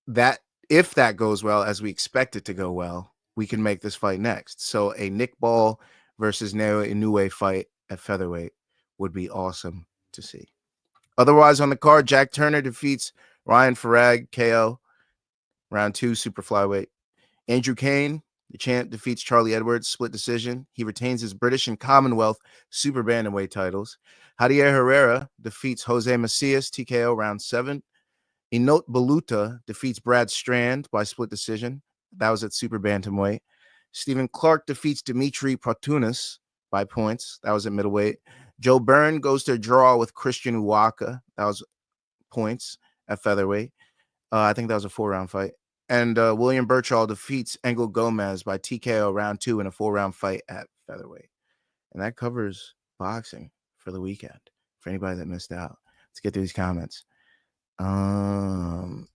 that if that goes well, as we expect it to go well, we can make this fight next. So a Nick Ball versus Naoya Inoue fight at featherweight would be awesome to see. Otherwise, on the card, Jack Turner defeats Ryan Farag, KO, round 2, super flyweight. Andrew Kane, the champ, defeats Charlie Edwards, split decision. He retains his British and Commonwealth super bantamweight titles. Javier Herrera defeats Jose Macias, TKO, round 7. Inot Baluta defeats Brad Strand by split decision. That was at super bantamweight. Stephen Clark defeats Dimitri Protunis by points. That was at middleweight. Joe Byrne goes to a draw with Christian Uwaka. That was points at featherweight. I think that was a 4-round fight. And William Birchall defeats Engel Gomez by TKO round 2 in a 4-round fight at featherweight. And that covers boxing for the weekend. For anybody that missed out, let's get through these comments. Thurman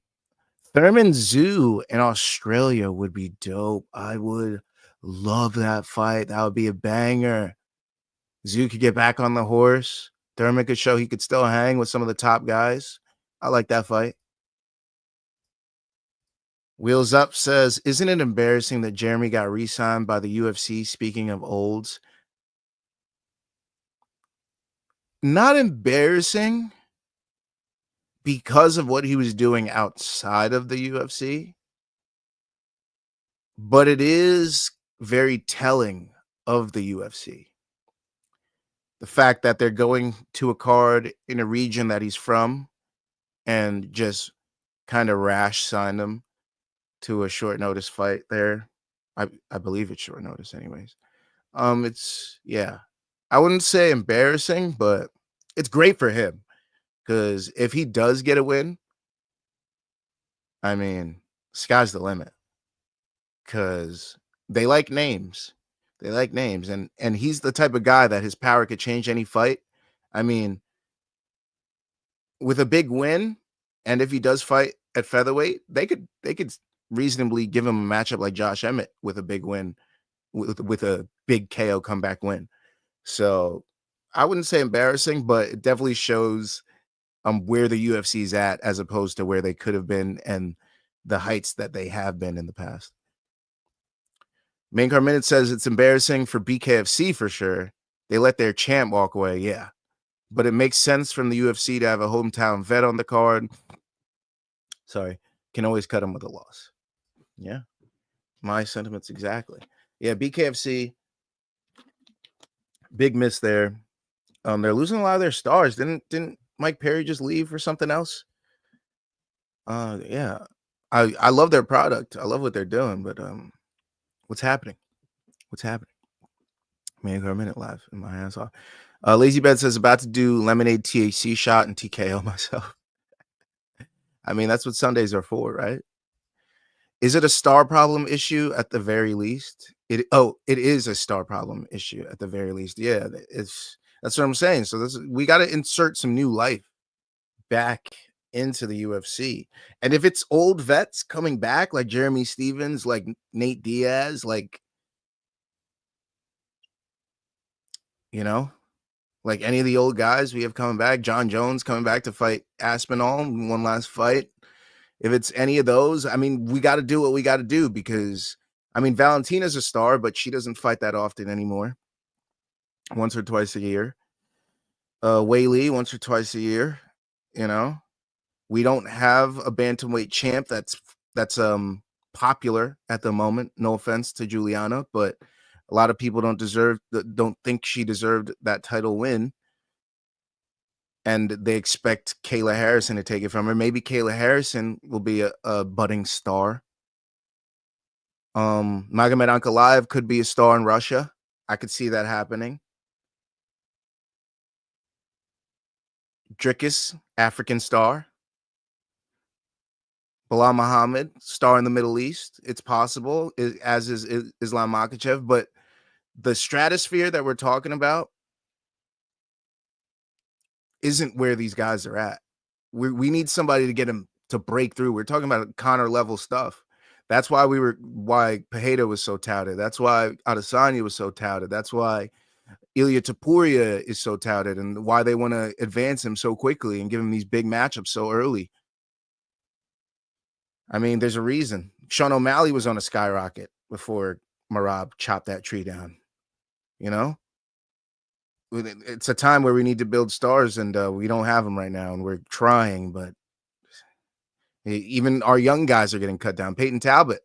Zoo in Australia would be dope. I would love that fight. That would be a banger. Zoo could get back on the horse. Thurman could show he could still hang with some of the top guys. I like that fight. Wheels Up says, isn't it embarrassing that Jeremy got re-signed by the UFC? Speaking of olds. Not embarrassing because of what he was doing outside of the UFC, but it is very telling of the UFC. The fact that they're going to a card in a region that he's from and just kind of rash sign him to a short notice fight there. I believe it's short notice anyways. It's, yeah, I wouldn't say embarrassing, but it's great for him because if he does get a win, I mean, sky's the limit because they like names. They like names, and he's the type of guy that his power could change any fight. I mean, with a big win, and if he does fight at featherweight, they could reasonably give him a matchup like Josh Emmett with a big win, with a big KO comeback win. So I wouldn't say embarrassing, but it definitely shows where the UFC's at as opposed to where they could have been and the heights that they have been in the past. Main Card Minute says it's embarrassing for BKFC for sure. They let their champ walk away, yeah. But it makes sense from the UFC to have a hometown vet on the card. Sorry, can always cut him with a loss. Yeah, my sentiments exactly. Yeah, BKFC, big miss there. They're losing a lot of their stars. Didn't Mike Perry just leave for something else? Yeah, I love their product. I love what they're doing, but what's happening? What's happening? Main Card Minute live in my hands off. Lazy Bed says about to do lemonade THC shot and TKO myself. I mean, that's what Sundays are for, right? Is it a star problem issue at the very least? It is a star problem issue at the very least. Yeah, that's what I'm saying. So we got to insert some new life back into the UFC. And if it's old vets coming back like Jeremy Stevens, like Nate Diaz, like, you know, like any of the old guys we have coming back, John Jones coming back to fight Aspinall, one last fight. If it's any of those, I mean, we got to do what we got to do because, I mean, Valentina's a star, but she doesn't fight that often anymore. Once or twice a year. Wei Lee, once or twice a year. You know, we don't have a bantamweight champ that's popular at the moment. No offense to Juliana, but a lot of people don't think she deserved that title win. And they expect Kayla Harrison to take it from her. Maybe Kayla Harrison will be a budding star. Magomed Ankalaev could be a star in Russia. I could see that happening. Dricus, African star. Bilal Muhammad, star in the Middle East. It's possible, as is Islam Makhachev, but the stratosphere that we're talking about isn't where these guys are at. We need somebody to get him to break through. We're talking about Connor level stuff. That's why why Pereira was so touted. That's why Adesanya was so touted. That's why Ilya Topuria is so touted, and why they want to advance him so quickly and give him these big matchups so early. I mean, there's a reason. Sean O'Malley was on a skyrocket before Merab chopped that tree down. You know, it's a time where we need to build stars, and we don't have them right now, and we're trying, but even our young guys are getting cut down. Peyton Talbot.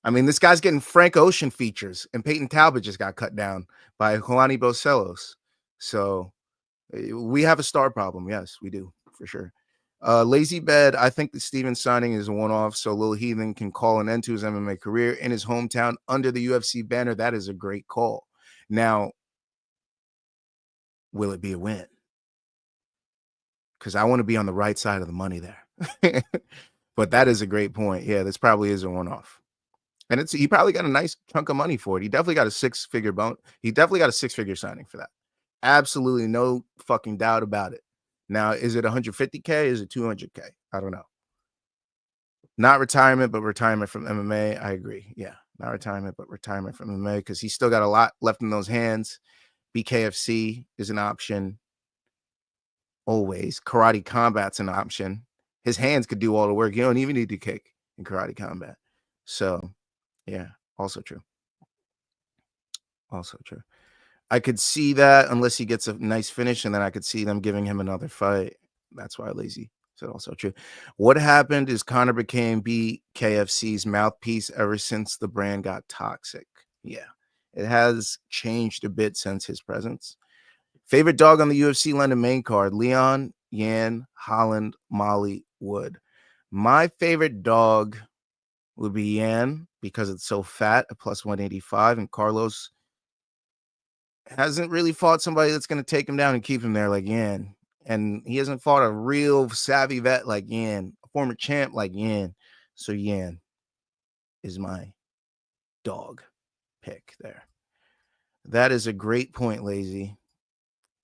I mean, this guy's getting Frank Ocean features, and Peyton Talbot just got cut down by Juani Bocelos. So we have a star problem. Yes, we do, for sure. Lazy Bed, I think the Stevens signing is a one-off, so Lil Heathen can call an end to his MMA career in his hometown under the UFC banner. That is a great call. Now, will it be a win? Because I want to be on the right side of the money there. But that is a great point. Yeah, this probably is a one-off. And he probably got a nice chunk of money for it. He definitely got a six-figure bone. He definitely got a six-figure signing for that. Absolutely no fucking doubt about it. Now, is it 150K? Is it 200K? I don't know. Not retirement, but retirement from MMA. I agree. Yeah, not retirement, but retirement from MMA, because he's still got a lot left in those hands. BKFC is an option. Always. Karate combat's an option. His hands could do all the work. You don't even need to kick in karate combat. So, yeah, also true. Also true. I could see that unless he gets a nice finish, and then I could see them giving him another fight. That's why Lazy said also true. What happened is Conor became BKFC's mouthpiece ever since the brand got toxic. Yeah, it has changed a bit since his presence. Favorite dog on the UFC London main card: Leon, Yan, Holland, Molly, Wood. My favorite dog would be Yan because it's so fat at plus 185, and Carlos hasn't really fought somebody that's going to take him down and keep him there like Yan. And he hasn't fought a real savvy vet like Yan, a former champ like Yan. So Yan is my dog pick there. That is a great point, Lazy.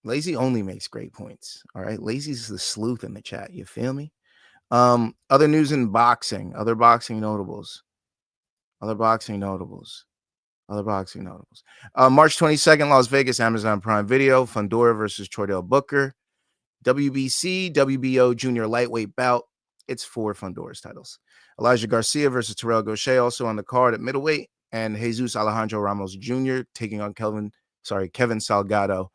Lazy only makes great points. All right. Lazy's the sleuth in the chat. You feel me? Other news in boxing, other boxing notables. March 22nd, Las Vegas, Amazon Prime Video, Fundora versus Troydell Booker. WBC, WBO junior lightweight bout. It's 4 Fundora's titles. Elijah Garcia versus Terrell Gaucher also on the card at middleweight. And Jesus Alejandro Ramos Jr. taking on Kevin Salgado.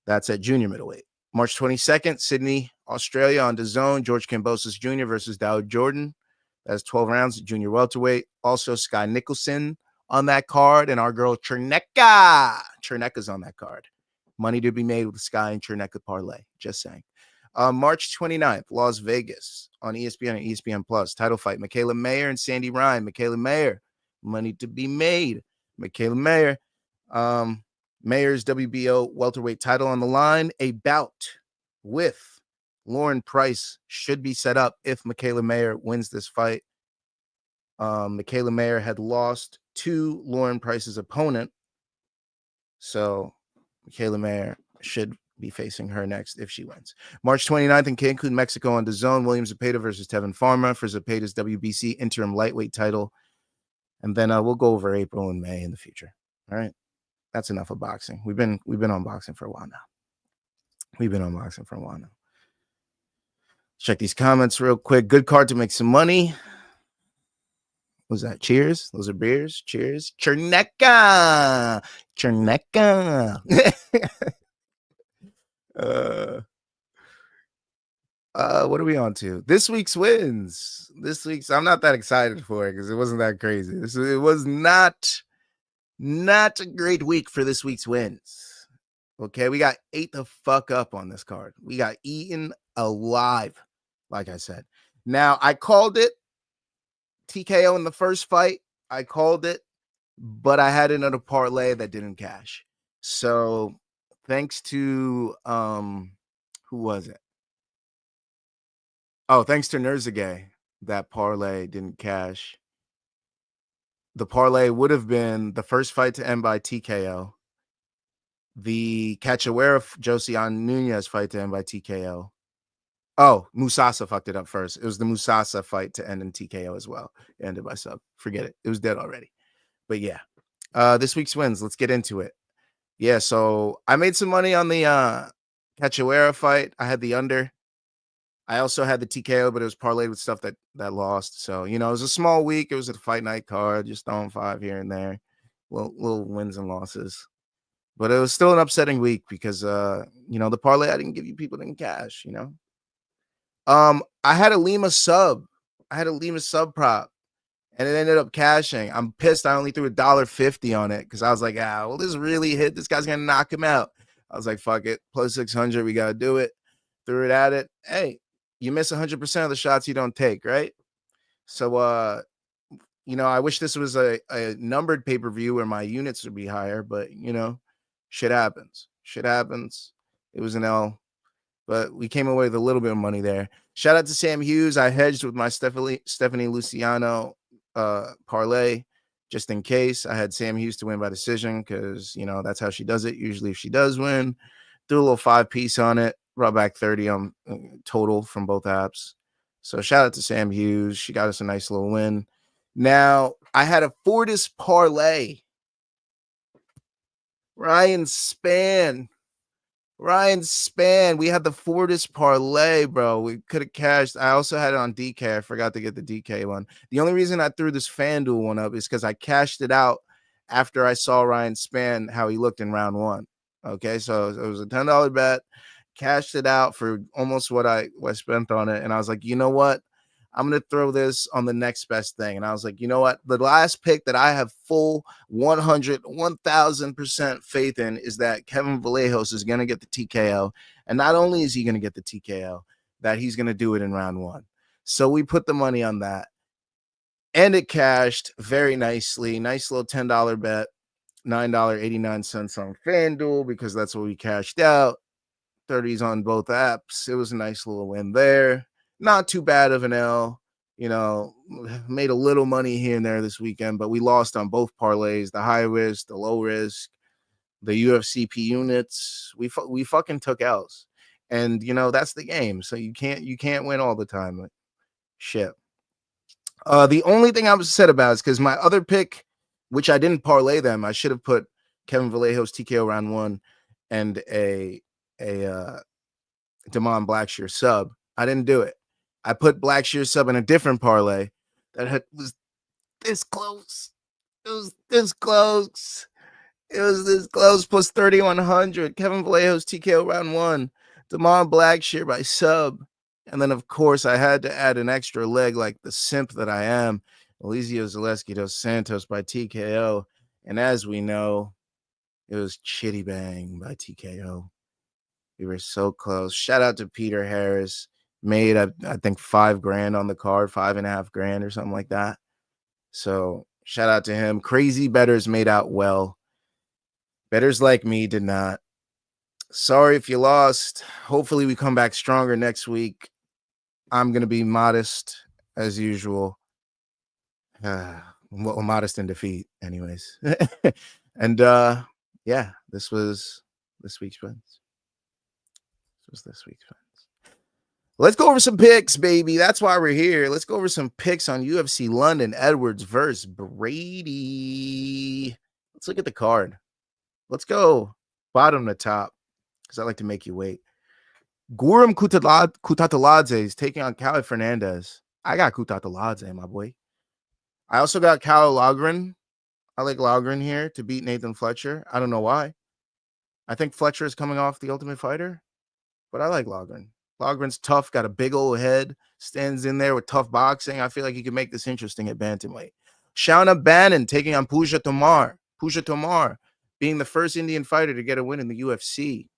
That's at junior middleweight. March 22nd, Sydney, Australia on DAZN. George Kambosos Jr. versus Dowd Jordan. That's 12 rounds at junior welterweight. Also, Sky Nicholson on that card. And our girl Chernecka. Chernecka's on that card. Money to be made with Sky and Chernecka parlay. Just saying. March 29th, Las Vegas on ESPN and ESPN Plus. Title fight, Michaela Mayer and Sandy Ryan. Michaela Mayer, money to be made. Michaela Mayer. Mayer's WBO welterweight title on the line. A bout with Lauren Price should be set up if Michaela Mayer wins this fight. Michaela Mayer had lost to Lauren Price's opponent. So Michaela Mayer should be facing her next if she wins. March 29th in Cancun, Mexico on DAZN. William Zepeda versus Tevin Farmer for Zepeda's WBC interim lightweight title. And then we'll go over April and May in the future. All right. That's enough of boxing. We've been on boxing for a while now. Check these comments real quick. Good card to make some money. What was that? Cheers. Those are beers. Cheers. Chernecka. What are we on to? This week's wins. I'm not that excited for it because it wasn't that crazy. It was not a great week for this week's wins. Okay, we got ate the fuck up on this card. We got eaten alive, like I said. Now, I called it TKO in the first fight. I called it, but I had another parlay that didn't cash. So, thanks to who was it? Oh, thanks to Nerzagay, that parlay didn't cash. The parlay would have been the first fight to end by TKO, the Cachoeira Josian Nunez fight to end by TKO. Oh, Musasa fucked it up first. It was the Musasa fight to end in TKO as well. It ended by sub. Forget it. It was dead already. But yeah, this week's wins. Let's get into it. Yeah, so I made some money on the Cachoeira fight. I had the under. I also had the TKO, but it was parlayed with stuff that lost. So, you know, it was a small week. It was a fight night card, just throwing 5 here and there. Little wins and losses. But it was still an upsetting week because you know, the parlay I didn't give you people didn't cash, you know. I had a Lima sub. I had a Lima sub prop, and it ended up cashing. I'm pissed. I only threw $1.50 on it because I was like, well, this really hit. This guy's gonna knock him out. I was like, fuck it, plus 600, we gotta do it. Threw it at it. Hey, you miss 100% of the shots you don't take, right? So, you know, I wish this was a numbered pay-per-view where my units would be higher, but you know, shit happens. Shit happens. It was an L. But we came away with a little bit of money there. Shout out to Sam Hughes. I hedged with my Stephanie Luciano parlay just in case. I had Sam Hughes to win by decision because, you know, that's how she does it. Usually if she does win, do a little 5-piece on it, brought back 30 on total from both apps. So shout out to Sam Hughes. She got us a nice little win. Now, I had a Fortis parlay. Ryan Spann. We had the Fortis parlay, bro. We could have cashed. I also had it on DK. I forgot to get the DK one. The only reason I threw this FanDuel one up is because I cashed it out after I saw Ryan Spann how he looked in round 1. Okay, so it was a $10 bet. Cashed it out for almost what I spent on it, and I was like, you know what? I'm going to throw this on the next best thing. And I was like, you know what? The last pick that I have full 1000% faith in is that Kevin Vallejos is going to get the TKO. And not only is he going to get the TKO, that he's going to do it in round 1. So we put the money on that. And it cashed very nicely. Nice little $10 bet. $9.89 on FanDuel because that's what we cashed out. 30s on both apps. It was a nice little win there. Not too bad of an L, you know, made a little money here and there this weekend, but we lost on both parlays, the high risk, the low risk, the UFC P units. We fucking took L's. And you know, that's the game. So you can't win all the time. Like, shit. The only thing I was upset about is because my other pick, which I didn't parlay them, I should have put Kevin Vallejos TKO round 1 and a Damon Blackshear sub. I didn't do it. I put Blackshear sub in a different parlay that was this close. It was this close. Plus 3,100. Kevin Vallejos TKO round 1. Damon Blackshear by sub. And then, of course, I had to add an extra leg like the simp that I am. Elizio Zaleski dos Santos by TKO. And as we know, it was Chitty Bang by TKO. We were so close. Shout out to Peter Harris. Made, I think, $5,000 on the card, $5,500 or something like that. So shout out to him. Crazy bettors made out well. Bettors like me did not. Sorry if you lost. Hopefully we come back stronger next week. I'm going to be modest as usual. Well, modest in defeat anyways. And yeah, this was this week's wins. Let's go over some picks, baby. That's why we're here. Let's go over some picks on UFC London. Edwards versus Brady. Let's look at the card. Let's go bottom to top because I like to make you wait. Guram Kutateladze is taking on Cali Fernandez. I got Kutateladze, my boy. I also got Cal Logren. I like Logren here to beat Nathan Fletcher. I don't know why. I think Fletcher is coming off the Ultimate Fighter, but I like Logren. Logren's tough, got a big old head, stands in there with tough boxing. I feel like he could make this interesting at bantamweight. Shauna Bannon taking on Pooja Tomar. Pooja Tomar being the first Indian fighter to get a win in the UFC.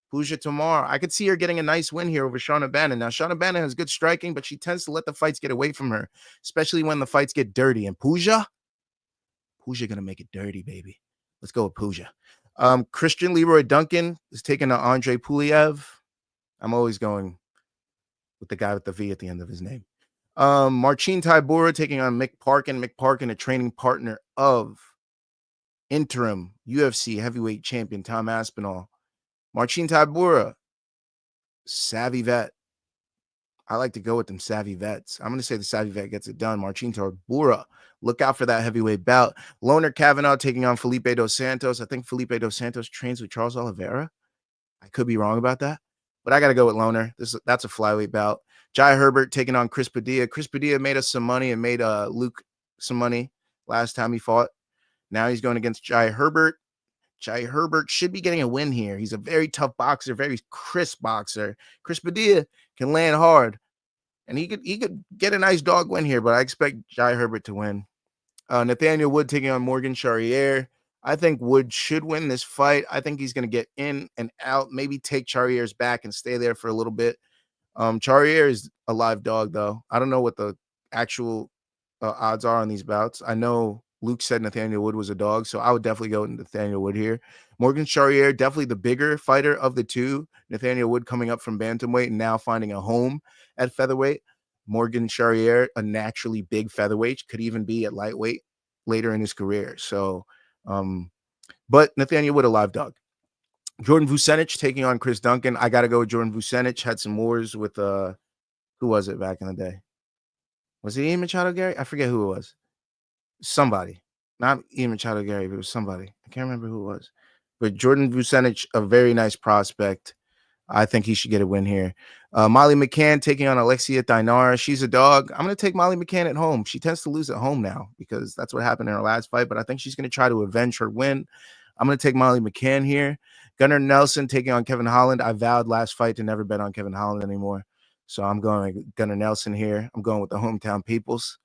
Pooja Tomar, I could see her getting a nice win here over Shauna Bannon. Now, Shauna Bannon has good striking, but she tends to let the fights get away from her, especially when the fights get dirty. And Pooja going to make it dirty, baby. Let's go with Pooja. Christian Leroy Duncan is taking on Andre Puliev. I'm always going with the guy with the V at the end of his name. Marcin Tybura taking on Mick Parkin. Mick Parkin, a training partner of interim UFC heavyweight champion Tom Aspinall. Marcin Tybura, savvy vet. I like to go with them savvy vets. I'm going to say the savvy vet gets it done. Marcin Tybura, look out for that heavyweight bout. Loner Kavanaugh taking on Felipe Dos Santos. I think Felipe Dos Santos trains with Charles Oliveira. I could be wrong about that, but I got to go with Loner. That's a flyweight bout. Jai Herbert taking on Chris Padilla. Chris Padilla made us some money and made Luke some money last time he fought. Now he's going against Jai Herbert. Jai Herbert should be getting a win here. He's a very tough boxer, very crisp boxer. Chris Padilla can land hard, and he could get a nice dog win here, but I expect Jai Herbert to win. Nathaniel Wood taking on Morgan Charrier. I think Wood should win this fight. I think he's going to get in and out, maybe take Charrier's back and stay there for a little bit. Charrier is a live dog, though. I don't know what the actual odds are on these bouts. I know Luke said Nathaniel Wood was a dog, so I would definitely go with Nathaniel Wood here. Morgan Charrier, definitely the bigger fighter of the two. Nathaniel Wood coming up from bantamweight and now finding a home at featherweight. Morgan Charrier, a naturally big featherweight, could even be at lightweight later in his career. So, but Nathaniel Wood, a live dog. Jordan Vucenic taking on Chris Duncan. I got to go with Jordan Vucenic. Had some wars with, who was it back in the day? Was it Ian Machado Gary? I forget who it was. Somebody. Not Ian Machado Gary, but it was somebody. I can't remember who it was. But Jordan Vucenic, a very nice prospect. I think he should get a win here. Molly McCann taking on Alexia Dinara. She's a dog. I'm going to take Molly McCann at home. She tends to lose at home now because that's what happened in her last fight, but I think she's going to try to avenge her win. I'm going to take Molly McCann here. Gunnar Nelson taking on Kevin Holland. I vowed last fight to never bet on Kevin Holland anymore. So I'm going with Gunnar Nelson here. I'm going with the hometown peoples.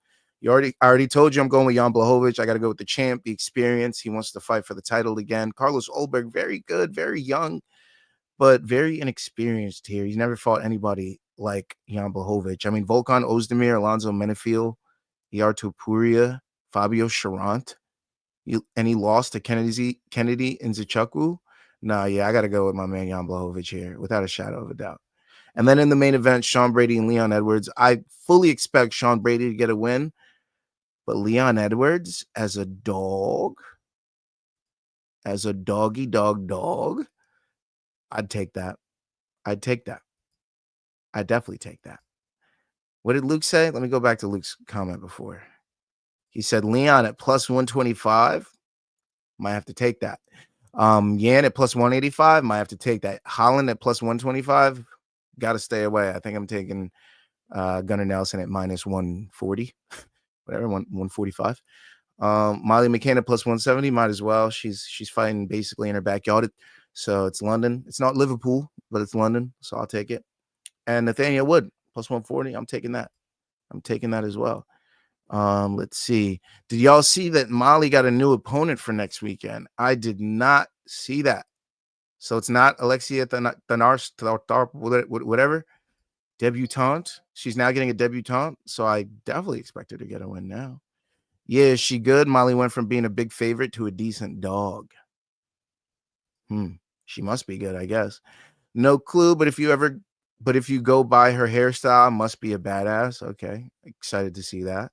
I already told you I'm going with Jan Blachowicz. I got to go with the champ, the experience. He wants to fight for the title again. Carlos Ulberg, very good, very young, but very inexperienced here. He's never fought anybody like Jan Blachowicz. I mean, Volkan Ozdemir, Alonzo Menifil, Iarto Puria, Fabio Charant, and he lost to Kennedy Nzechukwu. Nah, yeah, I got to go with my man Jan Blachowicz here, without a shadow of a doubt. And then in the main event, Sean Brady and Leon Edwards. I fully expect Sean Brady to get a win, but Leon Edwards as a dog, as a doggy dog, I'd take that. I'd definitely take that. What did Luke say? Let me go back to Luke's comment before. He said Leon at plus 125. Might have to take that. Yan at plus 185. Might have to take that. Holland at plus 125. Got to stay away. I think I'm taking Gunnar Nelson at minus 140. Whatever, 145. Molly McCann at plus 170. Might as well. She's fighting basically in her backyard. So it's London. It's not Liverpool, but it's London. So I'll take it. And Nathaniel Wood, plus 140. I'm taking that. I'm taking that as well. Let's see. Did y'all see that Molly got a new opponent for next weekend? I did not see that. So it's not Alexia Thanar, whatever, debutante. She's now getting a debutante. So I definitely expect her to get a win now. Yeah, is she good? Molly went from being a big favorite to a decent dog. She must be good, I guess. No clue, but if you go by her hairstyle, must be a badass. Okay. Excited to see that.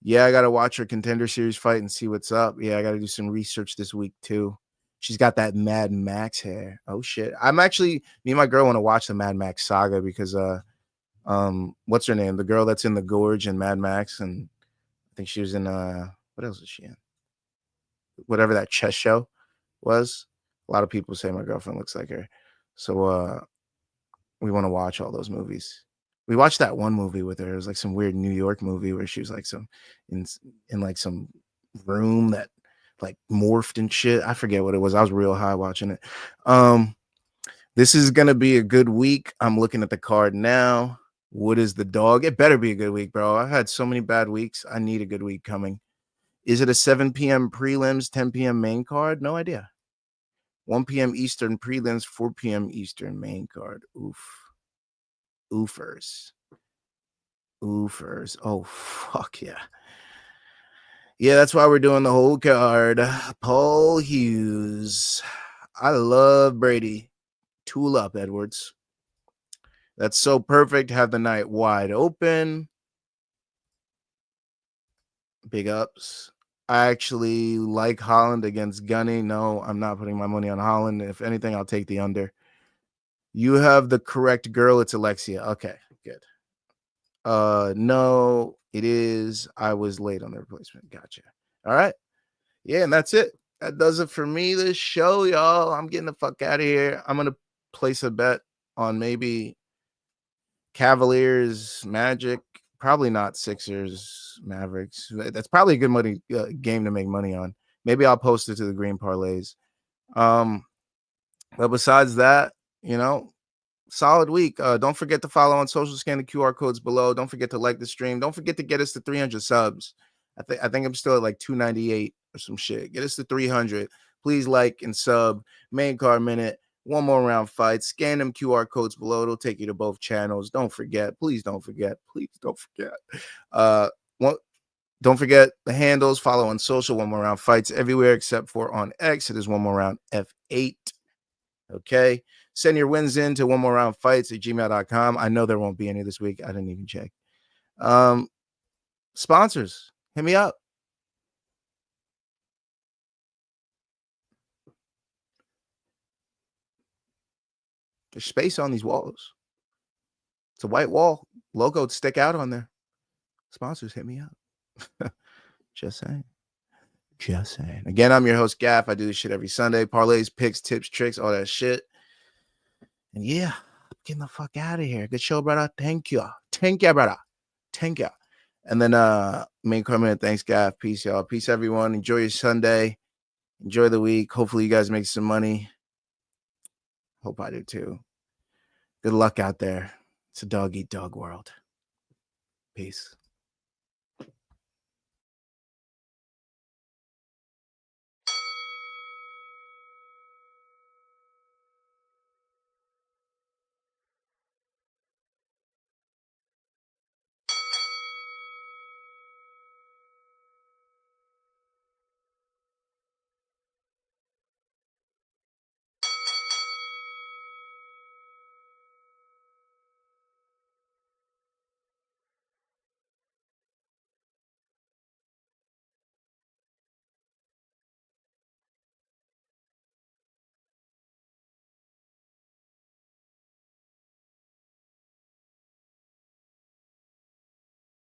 Yeah, I got to watch her Contender Series fight and see what's up. Yeah, I got to do some research this week too. She's got that Mad Max hair. Oh shit. Me and my girl want to watch the Mad Max saga because what's her name? The girl that's in the Gorge and Mad Max, and I think she was in what else is she in? Whatever that chess show was. A lot of people say my girlfriend looks like her. So we want to watch all those movies. We watched that one movie with her. It was like some weird New York movie where she was like in like some room that like morphed and shit. I forget what it was. I was real high watching it. This is gonna be a good week. I'm looking at the card now. What is the dog? It better be a good week, bro. I've had so many bad weeks. I need a good week coming. Is it a 7 p.m. prelims, 10 p.m. main card? No idea. 1 p.m. Eastern prelims, 4 p.m. Eastern main card. Oofers. Oh, fuck yeah. Yeah, that's why we're doing the whole card. Paul Hughes. I love Brady. Tool up, Edwards. That's so perfect. Have the night wide open. Big ups. I actually like Holland against Gunny. No, I'm not putting my money on Holland. If anything, I'll take the under. You have the correct girl. It's Alexia. Okay, good. No, it is. I was late on the replacement. Gotcha. All right. Yeah, and that's it. That does it for me this show, y'all. I'm getting the fuck out of here. I'm gonna place a bet on maybe Cavaliers, Magic, probably not Sixers, Mavericks. That's probably a good money game to make money on. Maybe I'll post it to the green parlays. But besides that, you know, solid week. Don't forget to follow on social, scan the QR codes below. Don't forget to like the stream. Don't forget to get us to 300 subs. I think I'm still at like 298 or some shit. Get us to 300. Please like and sub. Main card minute. One more round fight. Scan them QR codes below. It'll take you to both channels. Don't forget. Please don't forget. Please don't forget. Don't forget the handles. Follow on social. One more round fights everywhere except for on X. It is one more round F8. Okay. Send your wins in to one more round fights at gmail.com. I know there won't be any this week. I didn't even check. Sponsors, hit me up. There's space on these walls. It's a white wall. Logo would stick out on there. Sponsors, hit me up. Just saying. Just saying. Again, I'm your host, Gaff. I do this shit every Sunday. Parlays, picks, tips, tricks, all that shit. And yeah, getting the fuck out of here. Good show, brother. Thank you. Thank you, brother. Thank you. And then main comment, thanks, Gaff. Peace, y'all. Peace, everyone. Enjoy your Sunday. Enjoy the week. Hopefully you guys make some money. Hope I do too. Good luck out there. It's a dog eat dog world. Peace.